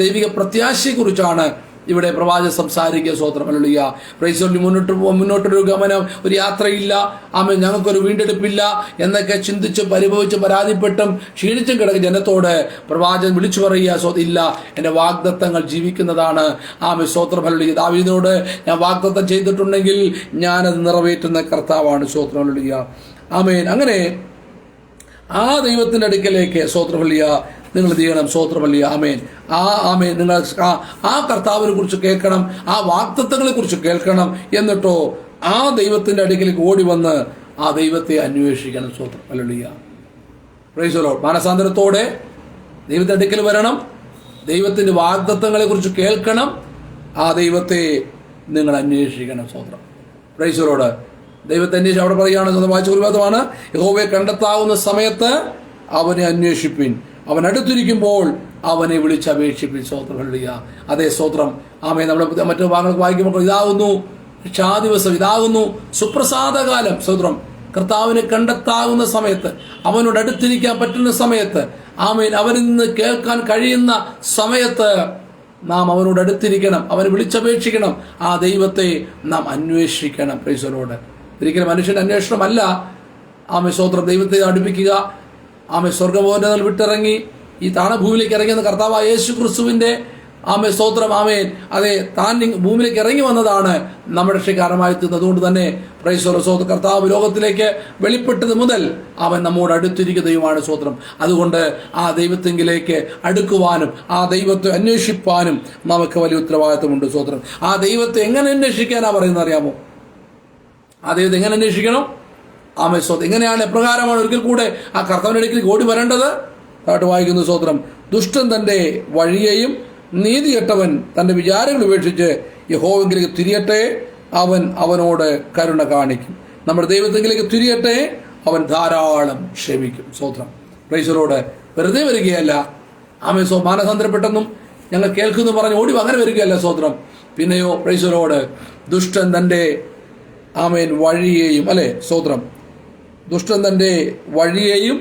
Speaker 1: ദൈവിക പ്രത്യാശയെ കുറിച്ചാണ് ഇവിടെ പ്രവാചകൻ സംസാരിക്കുക. സ്തോത്രം ഹല്ലേലൂയ. Praise the Lord. മുന്നോട്ടൊരു ഗമനം, ഒരു യാത്രയില്ല, ഞങ്ങൾക്കൊരു വീണ്ടെടുപ്പില്ല എന്നൊക്കെ ചിന്തിച്ചും പരിഭവിച്ചും പരാതിപ്പെട്ടും ക്ഷീണിച്ചും കിടക്കുന്ന ജനത്തോട് പ്രവാചകൻ വിളിച്ചു പറയുക, ഇല്ല, എൻ്റെ വാഗ്ദത്തങ്ങൾ ജീവിക്കുന്നതാണ്. സ്തോത്രം ഹല്ലേലൂയ. ദാവീദിനോട് ഞാൻ വാഗ്ദത്തം ചെയ്തിട്ടുണ്ടെങ്കിൽ ഞാനത് നിറവേറ്റുന്ന കർത്താവാണ്. സ്തോത്രം ഹല്ലേലൂയ. ആമേൻ. അങ്ങനെ ആ ദൈവത്തിന്റെ അടുക്കലേക്ക് സ്തോത്രം ഹല്ലേലൂയ നിങ്ങൾ എന്ത് ചെയ്യണം? സ്തോത്രം ഹല്ലേലൂയ. ആമേൻ. ആമേൻ. നിങ്ങൾ ആ കർത്താവിനെ കുറിച്ച് കേൾക്കണം, ആ വാഗ്ദത്തങ്ങളെ കുറിച്ച് കേൾക്കണം. എന്നിട്ടോ ആ ദൈവത്തിന്റെ അടുക്കലേക്ക് ഓടി വന്ന് ആ ദൈവത്തെ അന്വേഷിക്കണം. സ്തോത്രം ഹല്ലേലൂയ. Praise the Lord. മാനസാന്തരത്തോടെ ദൈവത്തിന്റെ അടുക്കൽ വരണം, ദൈവത്തിന്റെ വാഗ്ദത്തങ്ങളെ കുറിച്ച് കേൾക്കണം, ആ ദൈവത്തെ നിങ്ങൾ അന്വേഷിക്കണം. സ്തോത്രം. Praise the Lord. ദൈവത്തെ അന്വേഷിച്ച് അവിടെ പറയുകയാണ്, വായിച്ച ഒരുപാദമാണ്, യഹോവയെ കണ്ടെത്താവുന്ന സമയത്ത് അവനെ അന്വേഷിപ്പിൻ, അവൻ അടുത്തിരിക്കുമ്പോൾ അവനെ വിളിച്ചപേക്ഷിപ്പിൻ. സ്തോത്രം ഹല്ലേലൂയ. അതേ സ്തോത്രം. നമ്മൾ മറ്റു ഭാഗങ്ങൾക്ക് വായിക്കുമ്പോൾ ഇതാകുന്നു ദിവസം, ഇതാകുന്നു സുപ്രസാദകാലം. സ്തോത്രം. കർത്താവിനെ കണ്ടെത്താവുന്ന സമയത്ത്, അവനോട് അടുത്തിരിക്കാൻ പറ്റുന്ന സമയത്ത്, അവനിൽ നിന്ന് കേൾക്കാൻ കഴിയുന്ന സമയത്ത് നാം അവനോട് അടുത്തിരിക്കണം, അവനെ വിളിച്ചപേക്ഷിക്കണം, ആ ദൈവത്തെ നാം അന്വേഷിക്കണം. Price the Lord. ഒരിക്കലും മനുഷ്യന്റെ അന്വേഷണമല്ല സ്തോത്രം ദൈവത്തെ അടുപ്പിക്കുക. സ്വർഗ്ഗഭവനങ്ങൾ വിട്ടിറങ്ങി ഈ താണഭൂമിയിലേക്ക് ഇറങ്ങിയെന്ന കർത്താവായ യേശു ക്രിസ്തുവിന്റെ സ്തോത്രം. അതെ, താൻ ഭൂമിയിലേക്ക് ഇറങ്ങി വന്നതാണ് നമ്മുടെ രക്ഷകാരമായി തീർന്നത്. അതുകൊണ്ട് തന്നെ പ്രൈസ് ദി ലോർഡ്. കർത്താവ് ലോകത്തിലേക്ക് വെളിപ്പെട്ടത് മുതൽ അവൻ നമ്മോട് അടുത്തിരിക്കുന്ന ദൈവമാണ്. സ്തോത്രം. അതുകൊണ്ട് ആ ദൈവത്തെങ്കിലേക്ക് അടുക്കുവാനും ആ ദൈവത്തെ അന്വേഷിപ്പാനും നമുക്ക് വലിയ ഉത്തരവാദിത്വമുണ്ട്. സ്തോത്രം. ആ ദൈവത്തെ എങ്ങനെ അന്വേഷിക്കാനാ പറയുന്നത് അറിയാമോ? ആ ദൈവത്തെ എങ്ങനെ അന്വേഷിക്കണം? സ്തോത്രം. എങ്ങനെയാണ്, എപ്രകാരമാണ് ഒരിക്കൽ കൂടെ ആ കർത്താവിന്റെ അടുക്കലേക്ക് ഓടി വരേണ്ടത്? താട്ട് വായിക്കുന്നു. സ്തോത്രം. ദുഷ്ടൻ തന്റെ വഴിയെയും നീതികെട്ടവൻ തന്റെ വിചാരങ്ങൾ ഉപേക്ഷിച്ച് യഹോവെങ്കിലേക്ക് തിരിയട്ടെ, അവൻ അവനോട് കരുണ കാണിക്കും. നമ്മുടെ ദൈവത്തെങ്കിലേക്ക് തിരിയട്ടെ, അവൻ ധാരാളം ക്ഷമിക്കും. സ്തോത്രം. Praise the Lord. വെറുതെ വരികയല്ല. മാനസാന്തരപ്പെട്ടെന്നും ഞങ്ങൾ കേൾക്കുന്നു പറഞ്ഞ് ഓടി അങ്ങനെ വരികയല്ല സ്തോത്രം. പിന്നെയോ പ്രൈസലോട് ദുഷ്ടൻ തൻ്റെ ആമേൻ വഴിയെയും അല്ലെ സ്തോത്രം, ദുഷ്ടൻ തൻ്റെ വഴിയെയും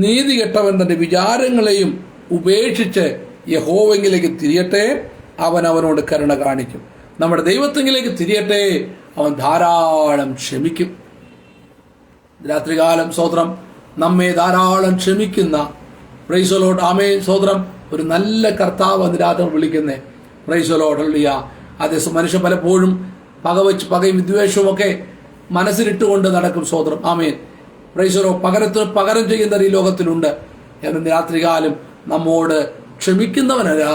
Speaker 1: നീതി കെട്ടവൻ തൻ്റെ വിചാരങ്ങളെയും ഉപേക്ഷിച്ച് യഹോവെങ്കിലേക്ക് തിരിയട്ടെ, അവൻ അവനോട് കരുണ കാണിക്കും. നമ്മുടെ ദൈവത്തെങ്കിലേക്ക് തിരിയട്ടെ, അവൻ ധാരാളം ക്ഷമിക്കും. രാത്രികാലം സ്തോത്രം നമ്മെ ധാരാളം ക്ഷമിക്കുന്ന പ്രൈസ് ദി ലോർഡ് ആമേൻ സ്തോത്രം ഒരു നല്ല കർത്താവ് അന്ന് രാത്രി വിളിക്കുന്നേ. പ്രൈസ് ദി ലോർഡ് ഹല്ലേലൂയ. അതേസമയം മനുഷ്യൻ പലപ്പോഴും പകയും വിദ്വേഷവും ഒക്കെ മനസ്സിലിട്ടുകൊണ്ട് നടക്കും സ്തോത്രം ആമേൻ. Praise the Lord. പകരത്തിന് പകരം ചെയ്യുന്ന ഈ ലോകത്തിലുണ്ട്. എന്ന് രാത്രികാലം നമ്മോട് ക്ഷമിക്കുന്നവനല്ല,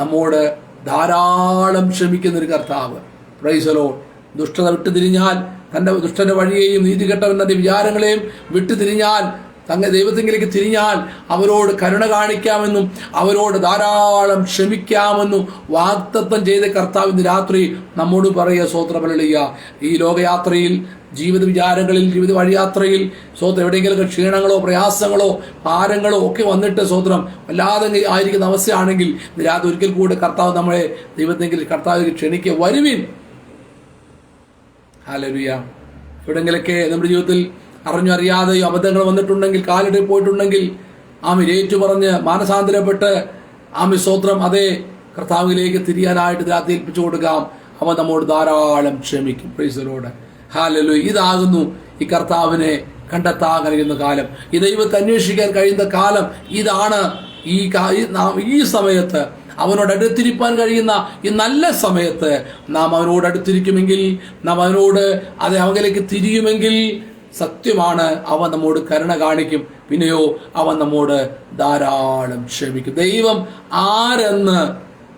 Speaker 1: നമ്മോട് ധാരാളം ക്ഷമിക്കുന്നൊരു കർത്താവ്. Price the Lord. ദുഷ്ടത വിട്ടുതിരിഞ്ഞാൽ തൻ്റെ ദുഷ്ടന്റെ വഴിയെയും നീതി കെട്ടവൻ തൻ്റെ വിചാരങ്ങളെയും വിട്ടുതിരിഞ്ഞാൽ തങ്ങളുടെ ദൈവത്തിങ്കിലേക്ക് തിരിഞ്ഞാൽ അവരോട് കരുണ കാണിക്കാമെന്നും അവരോട് ധാരാളം ക്ഷമിക്കാമെന്നും വാഗ്ദത്തം ചെയ്ത കർത്താവ് ഇന്ന് രാത്രി നമ്മോട് പറയുക. സ്തോത്രം ഹല്ലേലൂയ. ഈ ലോകയാത്രയിൽ ജീവിത വിചാരങ്ങളിൽ ജീവിത വഴിയാത്രയിൽ സ്തോത്രം എവിടെയെങ്കിലും ക്ഷീണങ്ങളോ പ്രയാസങ്ങളോ ഭാരങ്ങളോ ഒക്കെ വന്നിട്ട് സ്തോത്രം വല്ലാതെ ആയിരിക്കുന്ന അവസ്ഥയാണെങ്കിൽ ഇന്ന് രാത്രി ഒരിക്കൽ കൂടെ കർത്താവ് നമ്മളെ ദൈവത്തെങ്കിൽ കർത്താവിലേക്ക് ക്ഷണിക്കുക. വരുവിൻ. ഹല്ലേലൂയ. എവിടെങ്കിലൊക്കെ നമ്മുടെ ജീവിതത്തിൽ അറിഞ്ഞറിയാതെയോ അബദ്ധങ്ങൾ വന്നിട്ടുണ്ടെങ്കിൽ, കാലിട പോയിട്ടുണ്ടെങ്കിൽ ആമി ഏറ്റു പറഞ്ഞ് മാനസാന്തരപ്പെട്ട് ആമി സ്തോത്രം അതേ കർത്താവിലേക്ക് തിരിയാനായിട്ട് രാത്രി ഏൽപ്പിച്ചു കൊടുക്കാം. അവൻ നമ്മോട് ധാരാളം ക്ഷമിക്കും. Price the Lord. ഹല്ലേലൂയ. ഇതാകുന്നു ഈ കർത്താവിനെ കണ്ടെത്താൻ കഴിയുന്ന കാലം, ഈ ദൈവത്തെ അന്വേഷിക്കാൻ കഴിയുന്ന കാലം. ഇതാണ് ഈ സമയത്ത് അവനോട് അടുത്തിരിപ്പാൻ കഴിയുന്ന ഈ നല്ല സമയത്ത് നാം അവനോട് അടുത്തിരിക്കുമെങ്കിൽ, നാം അവനോട് അവനിലേക്ക് തിരിയുമെങ്കിൽ സത്യമാണ് അവൻ നമ്മോട് കരുണ കാണിക്കും. പിന്നെയോ അവൻ നമ്മോട് ധാരാളം ക്ഷമിക്കും. ദൈവം ആരെന്ന്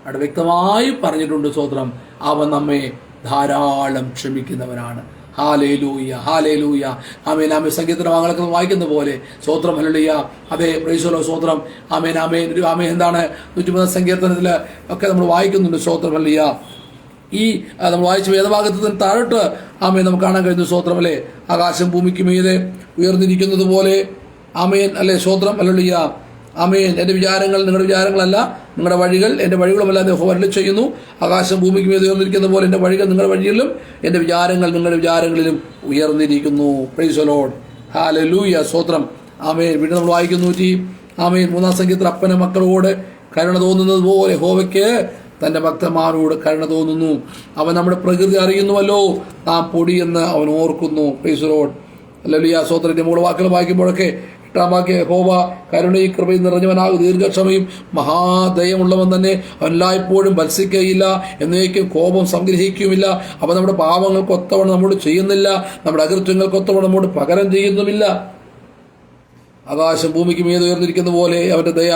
Speaker 1: അവിടെ വ്യക്തമായി പറഞ്ഞിട്ടുണ്ട്. സ്തോത്രം. അവൻ നമ്മെ ധാരാളം ക്ഷമിക്കുന്നവനാണ്. Hallelujah, hallelujah. ആമേൻ, ആമേൻ. സങ്കീർത്തന ഭാഗങ്ങളൊക്കെ വായിക്കുന്ന പോലെ സ്തോത്രം ഹല്ലേലൂയ. അതേ പ്രൈസ് ദി ലോർഡ്. സ്തോത്രം. ആമേൻ, ആമേൻ. ആമേൻ. എന്താണ് 103 സങ്കീർത്തനത്തിൽ ഒക്കെ നമ്മൾ വായിക്കുന്നുണ്ട്. സ്തോത്രം ഹല്ലേലൂയ. ഈ നമ്മൾ വായിച്ച വേദഭാഗത്തിന് താഴോട്ട് ആമേൻ നമുക്ക് കാണാൻ കഴിയുന്നു. സ്തോത്രം അല്ലേ. ആകാശം ഭൂമിക്ക് മീതെ ഉയർന്നിരിക്കുന്നത് പോലെ ആമേൻ അല്ലേ. സ്തോത്രം ഹല്ലേലൂയ. ആമേൻ. എൻ്റെ വിചാരങ്ങൾ നിങ്ങളുടെ വിചാരങ്ങളല്ല, നിങ്ങളുടെ വഴികൾ എൻ്റെ വഴികളുമല്ല യഹോവ അരുളി ചെയ്യുന്നു. ആകാശം ഭൂമിക്ക് മീതെ ഉയർന്നിരിക്കുന്ന പോലെ എൻ്റെ വഴികൾ നിങ്ങളുടെ വഴികളിലും എൻ്റെ വിചാരങ്ങൾ നിങ്ങളുടെ വിചാരങ്ങളിലും ഉയർന്നിരിക്കുന്നു. Praise the Lord. ഹല്ലേലൂയ. സ്തോത്രം. ആമേൻ. വീണ്ടും നമ്മൾ വായിക്കുന്നു ആമേൻ 3-ാം സങ്കീർത്തനത്തിൽ അപ്പന് മക്കളോട് കരുണ തോന്നുന്നത് പോലെ യഹോവയ്ക്ക് തൻ്റെ ഭക്തന്മാരോട് കരുണ തോന്നുന്നു. അവൻ നമ്മുടെ പ്രകൃതി അറിയുന്നുവല്ലോ, നാം പൊടിയെന്ന് അവൻ ഓർക്കുന്നു. Price the Lord. ഹല്ലേലൂയ. സ്തോത്രത്തിന്റെ മൂന്ന് വാക്കുകൾ വായിക്കുമ്പോഴൊക്കെ 8-ാം വാക്യം യഹോവ കരുണയും കൃപയും നിറഞ്ഞവനാകും, ദീർഘക്ഷമയും മഹാദയമുള്ളവൻ തന്നെ, അവൻ എല്ലായ്പ്പോഴും ഭത്സിക്കുകയില്ല, എന്നേക്കും കോപം സംഗ്രഹിക്കുമില്ല. അവൻ നമ്മുടെ പാപങ്ങൾക്കൊത്തവണ്ണം നമ്മോട് ചെയ്യുന്നില്ല, നമ്മുടെ അകൃത്യങ്ങൾക്കൊത്തവണ്ണം നമ്മോട് പകരം ചെയ്യുന്നുമില്ല. ആകാശം ഭൂമിക്ക് മീതെ ഉയർന്നിരിക്കുന്ന പോലെ അവന്റെ ദയ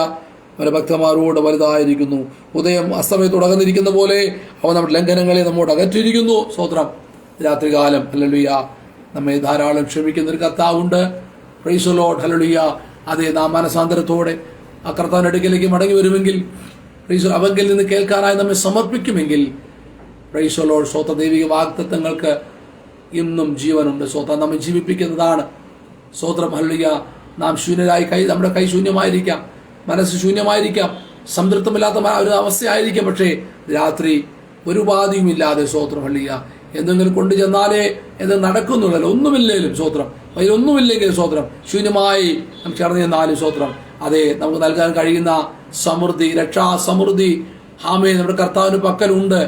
Speaker 1: അവന്റെ ഭക്തന്മാരോട് വലുതായിരിക്കുന്നു. ഉദയം അസ്തമയത്തോട് അകന്നിരിക്കുന്ന പോലെ അവൻ നമ്മുടെ ലംഘനങ്ങളെ നമ്മോട് അകറ്റിയിരിക്കുന്നു. സ്തോത്രം. രാത്രികാലം ഹല്ലേലൂയ നമ്മെ ധാരാളം ക്ഷമിക്കുന്ന ഒരു കർത്താവുണ്ട്. Praise the Lord. ഹല്ലേലൂയ. അതേ നാം മനസാന്തരത്തോടെ ആ കർത്താവിന്റെ അടുക്കലേക്ക് മടങ്ങി വരുമെങ്കിൽ, പ്രൈസ് അവങ്കിൽ നിന്ന് കേൾക്കാനായി നമ്മെ സമർപ്പിക്കുമെങ്കിൽ, പ്രൈസ് ദി ലോർഡ്. സ്തോത്ര. ദൈവിക വാഗ്ദത്തങ്ങൾക്ക് ഇന്നും ജീവനുണ്ട്. സ്തോത്രം. നമ്മെ ജീവിപ്പിക്കുന്നതാണ്. സ്തോത്രം. ഹല്ലേലൂയ. നാം ശൂന്യരായി നമ്മുടെ കൈ ശൂന്യമായിരിക്കാം, മനസ്സ് ശൂന്യമായിരിക്കാം, സംതൃപ്തമില്ലാത്ത ഒരു അവസ്ഥയായിരിക്കാം. പക്ഷേ രാത്രി ഒരു ഉപാധിയുമില്ലാതെ സ്തോത്രം ഹല്ലേലൂയ എന്തെങ്കിലും കൊണ്ടു ചെന്നാലേ എന്തെങ്കിലും നടക്കുന്നുള്ളല്ലോ. ഒന്നുമില്ലേലും സ്തോത്രം. അതിലൊന്നുമില്ലെങ്കിൽ സ്തോത്രം ശൂന്യമായി നാം ചേർന്ന് ചെന്നാലും സ്തോത്രം അതെ നമുക്ക് നൽകാൻ കഴിയുന്ന സമൃദ്ധി, രക്ഷാസമൃദ്ധി ആമേൻ നമ്മുടെ കർത്താവിന് പക്കലുണ്ട്.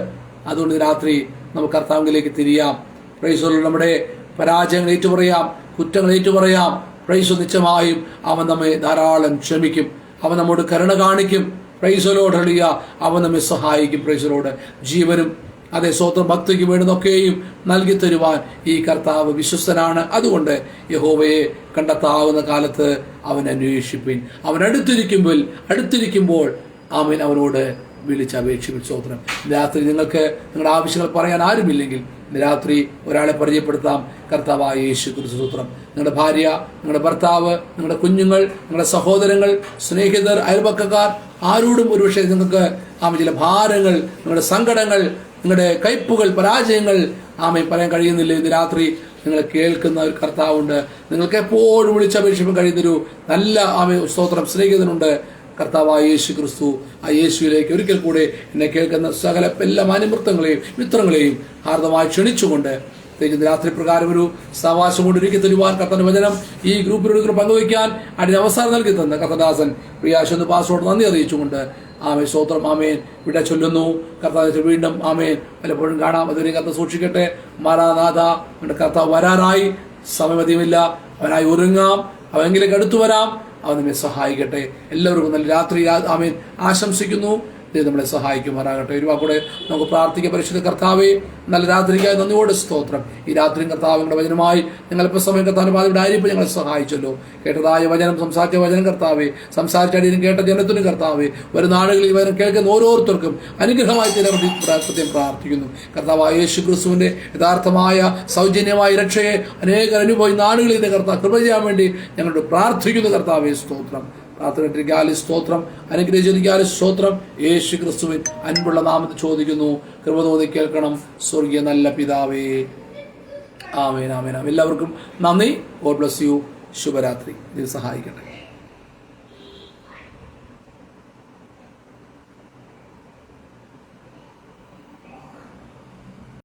Speaker 1: അതുകൊണ്ട് രാത്രി നമുക്ക് കർത്താവിലേക്ക് തിരിയാം. Price the Lord. നമ്മുടെ പരാജയങ്ങൾ ഏറ്റുപറയാം, കുറ്റങ്ങൾ ഏറ്റുപറയാം. പ്രൈസ് നിശ്ചയമായും അവൻ നമ്മെ ധാരാളം ക്ഷമിക്കും, അവൻ നമ്മോട് കരുണ കാണിക്കും. Price the Lord. ഹല്ലേലൂയ. അവൻ നമ്മെ സഹായിക്കും. Price the Lord. ജീവനും അതേ സ്വന്തം ഭക്തിക്ക് വേണ്ടുന്നൊക്കെയും നൽകി തരുവാൻ ഈ കർത്താവ് വിശ്വസ്തനാണ്. അതുകൊണ്ട് യഹോവയെ കണ്ടെത്താവുന്ന കാലത്ത് അവൻ അന്വേഷിപ്പിൻ. അവൻ അടുത്തിരിക്കുമ്പോൾ ആമേൻ അവനോട് വിളിച്ചപേക്ഷിപ്പിൻ. സ്തോത്രം. രാത്രി നിങ്ങൾക്ക് നിങ്ങളുടെ ആവശ്യങ്ങൾ പറയാൻ ആരുമില്ലെങ്കിൽ രാത്രി ഒരാളെ പരിചയപ്പെടുത്താം, കർത്താവായ യേശു ക്രിസ്തു. സ്തോത്രം. നിങ്ങളുടെ ഭാര്യ, നിങ്ങളുടെ ഭർത്താവ്, നിങ്ങളുടെ കുഞ്ഞുങ്ങൾ, നിങ്ങളുടെ സഹോദരങ്ങൾ, സ്നേഹിതർ, അയൽപക്കക്കാർ ആരോടും ഒരുപക്ഷെ നിങ്ങൾക്ക് ചില ഭാരങ്ങൾ, നിങ്ങളുടെ സങ്കടങ്ങൾ, നിങ്ങളുടെ കയ്പുകൾ, പരാജയങ്ങൾ പറയാൻ കഴിയുന്നില്ല. ഇന്ന് രാത്രി നിങ്ങൾ കേൾക്കുന്ന ഒരു കർത്താവുണ്ട്. നിങ്ങൾക്ക് എപ്പോഴും വിളിച്ചപേക്ഷിക്കാൻ കഴിയുന്നൊരു നല്ല സ്തോത്രം സ്നേഹിതനുണ്ട്. കർത്താവായ യേശു ക്രിസ്തു ആ യേശുവിലേക്ക് ഒരിക്കൽ കൂടെ എന്നെ കേൾക്കുന്ന സകല എല്ലാ മാന്യമൃത്തങ്ങളെയും മിത്രങ്ങളെയും ഹാർദമായി ക്ഷണിച്ചുകൊണ്ട് രാത്രി പ്രകാരം ഒരു സവാസം കൊണ്ട് ഒരുക്കി തരുവാൻ കർത്താവിന്റെ വചനം ഈ ഗ്രൂപ്പിലൂടെ പങ്കുവയ്ക്കാൻ അതിന് അവസരം നൽകി തന്ന കർത്തദാസൻ പ്രിയാശെന്ന് പാസ്വേഡ് നന്ദി അറിയിച്ചുകൊണ്ട് ആമേൻ സ്തോത്രം ആമേൻ വിട ചൊല്ലുന്നു. കർത്താവ് വീണ്ടും ആമേൻ പലപ്പോഴും കാണാം. അതുവരെ കർത്താവ് സൂക്ഷിക്കട്ടെ. മാറാനാഥ കർത്താവ് വരാറായി, സമയമധികമില്ല. അവനായി ഒരുങ്ങാം, അവനെങ്കിലേക്ക് അടുത്തു വരാം. അവൻ നമ്മെ സഹായിക്കട്ടെ. എല്ലാവർക്കും നല്ല രാത്രി ആമേൻ ആശംസിക്കുന്നു. ദൈവം നമ്മളെ സഹായിക്കുമാറാകട്ടെ. ഒരു വാക്കൂടെ നമുക്ക് പ്രാർത്ഥിക്കാം. പരിശുദ്ധ കർത്താവേ, നല്ല രാത്രിക്കായി നന്ദിയോടെ സ്തോത്രം. ഈ രാത്രിയും കർത്താവിന്റെ വചനമായി ഞങ്ങളിപ്പോൾ സമയം കർത്താവിന്റെ പാതയുടെ ആയിരിക്കും ഞങ്ങളെ സഹായിച്ചല്ലോ. കേട്ടതായ വചനം, സംസാരിച്ച വചനം കർത്താവേ, സംസാരിച്ചടിയും കേട്ട ജനത്തിനും കർത്താവേ, വരുന്ന നാളുകളിൽ ഈ വചനം കേൾക്കുന്ന ഓരോരുത്തർക്കും അനുഗ്രഹമായി തീരാൻ പ്രത്യേകം പ്രാർത്ഥിക്കുന്നു. കർത്താവായ യേശു ക്രിസ്തുവിന്റെ യഥാർത്ഥമായ സൗജന്യമായ രക്ഷയെ അനേകർ അനുഭവം നാടുകളിൽ കർത്താവ് കൃപ ചെയ്യാൻ വേണ്ടി ഞങ്ങളോട് പ്രാർത്ഥിക്കുന്നു. കർത്താവേ സ്തോത്രം. പ്രാർത്ഥന സ്തോത്രം. അനുഗ്രഹിച്ചിരിക്കാലും സ്തോത്രം. യേശു ക്രിസ്തുവിൻ അൻപുള്ള നാമത്തിൽ ചോദിക്കുന്നു. കൃപ തോന്നി കേൾക്കണം സ്വർഗീയ നല്ല പിതാവേ. ആമേൻ ആമേൻ. എല്ലാവർക്കും നന്ദി. God bless you. ശുഭരാത്രി. ദൈവം സഹായിക്കട്ടെ.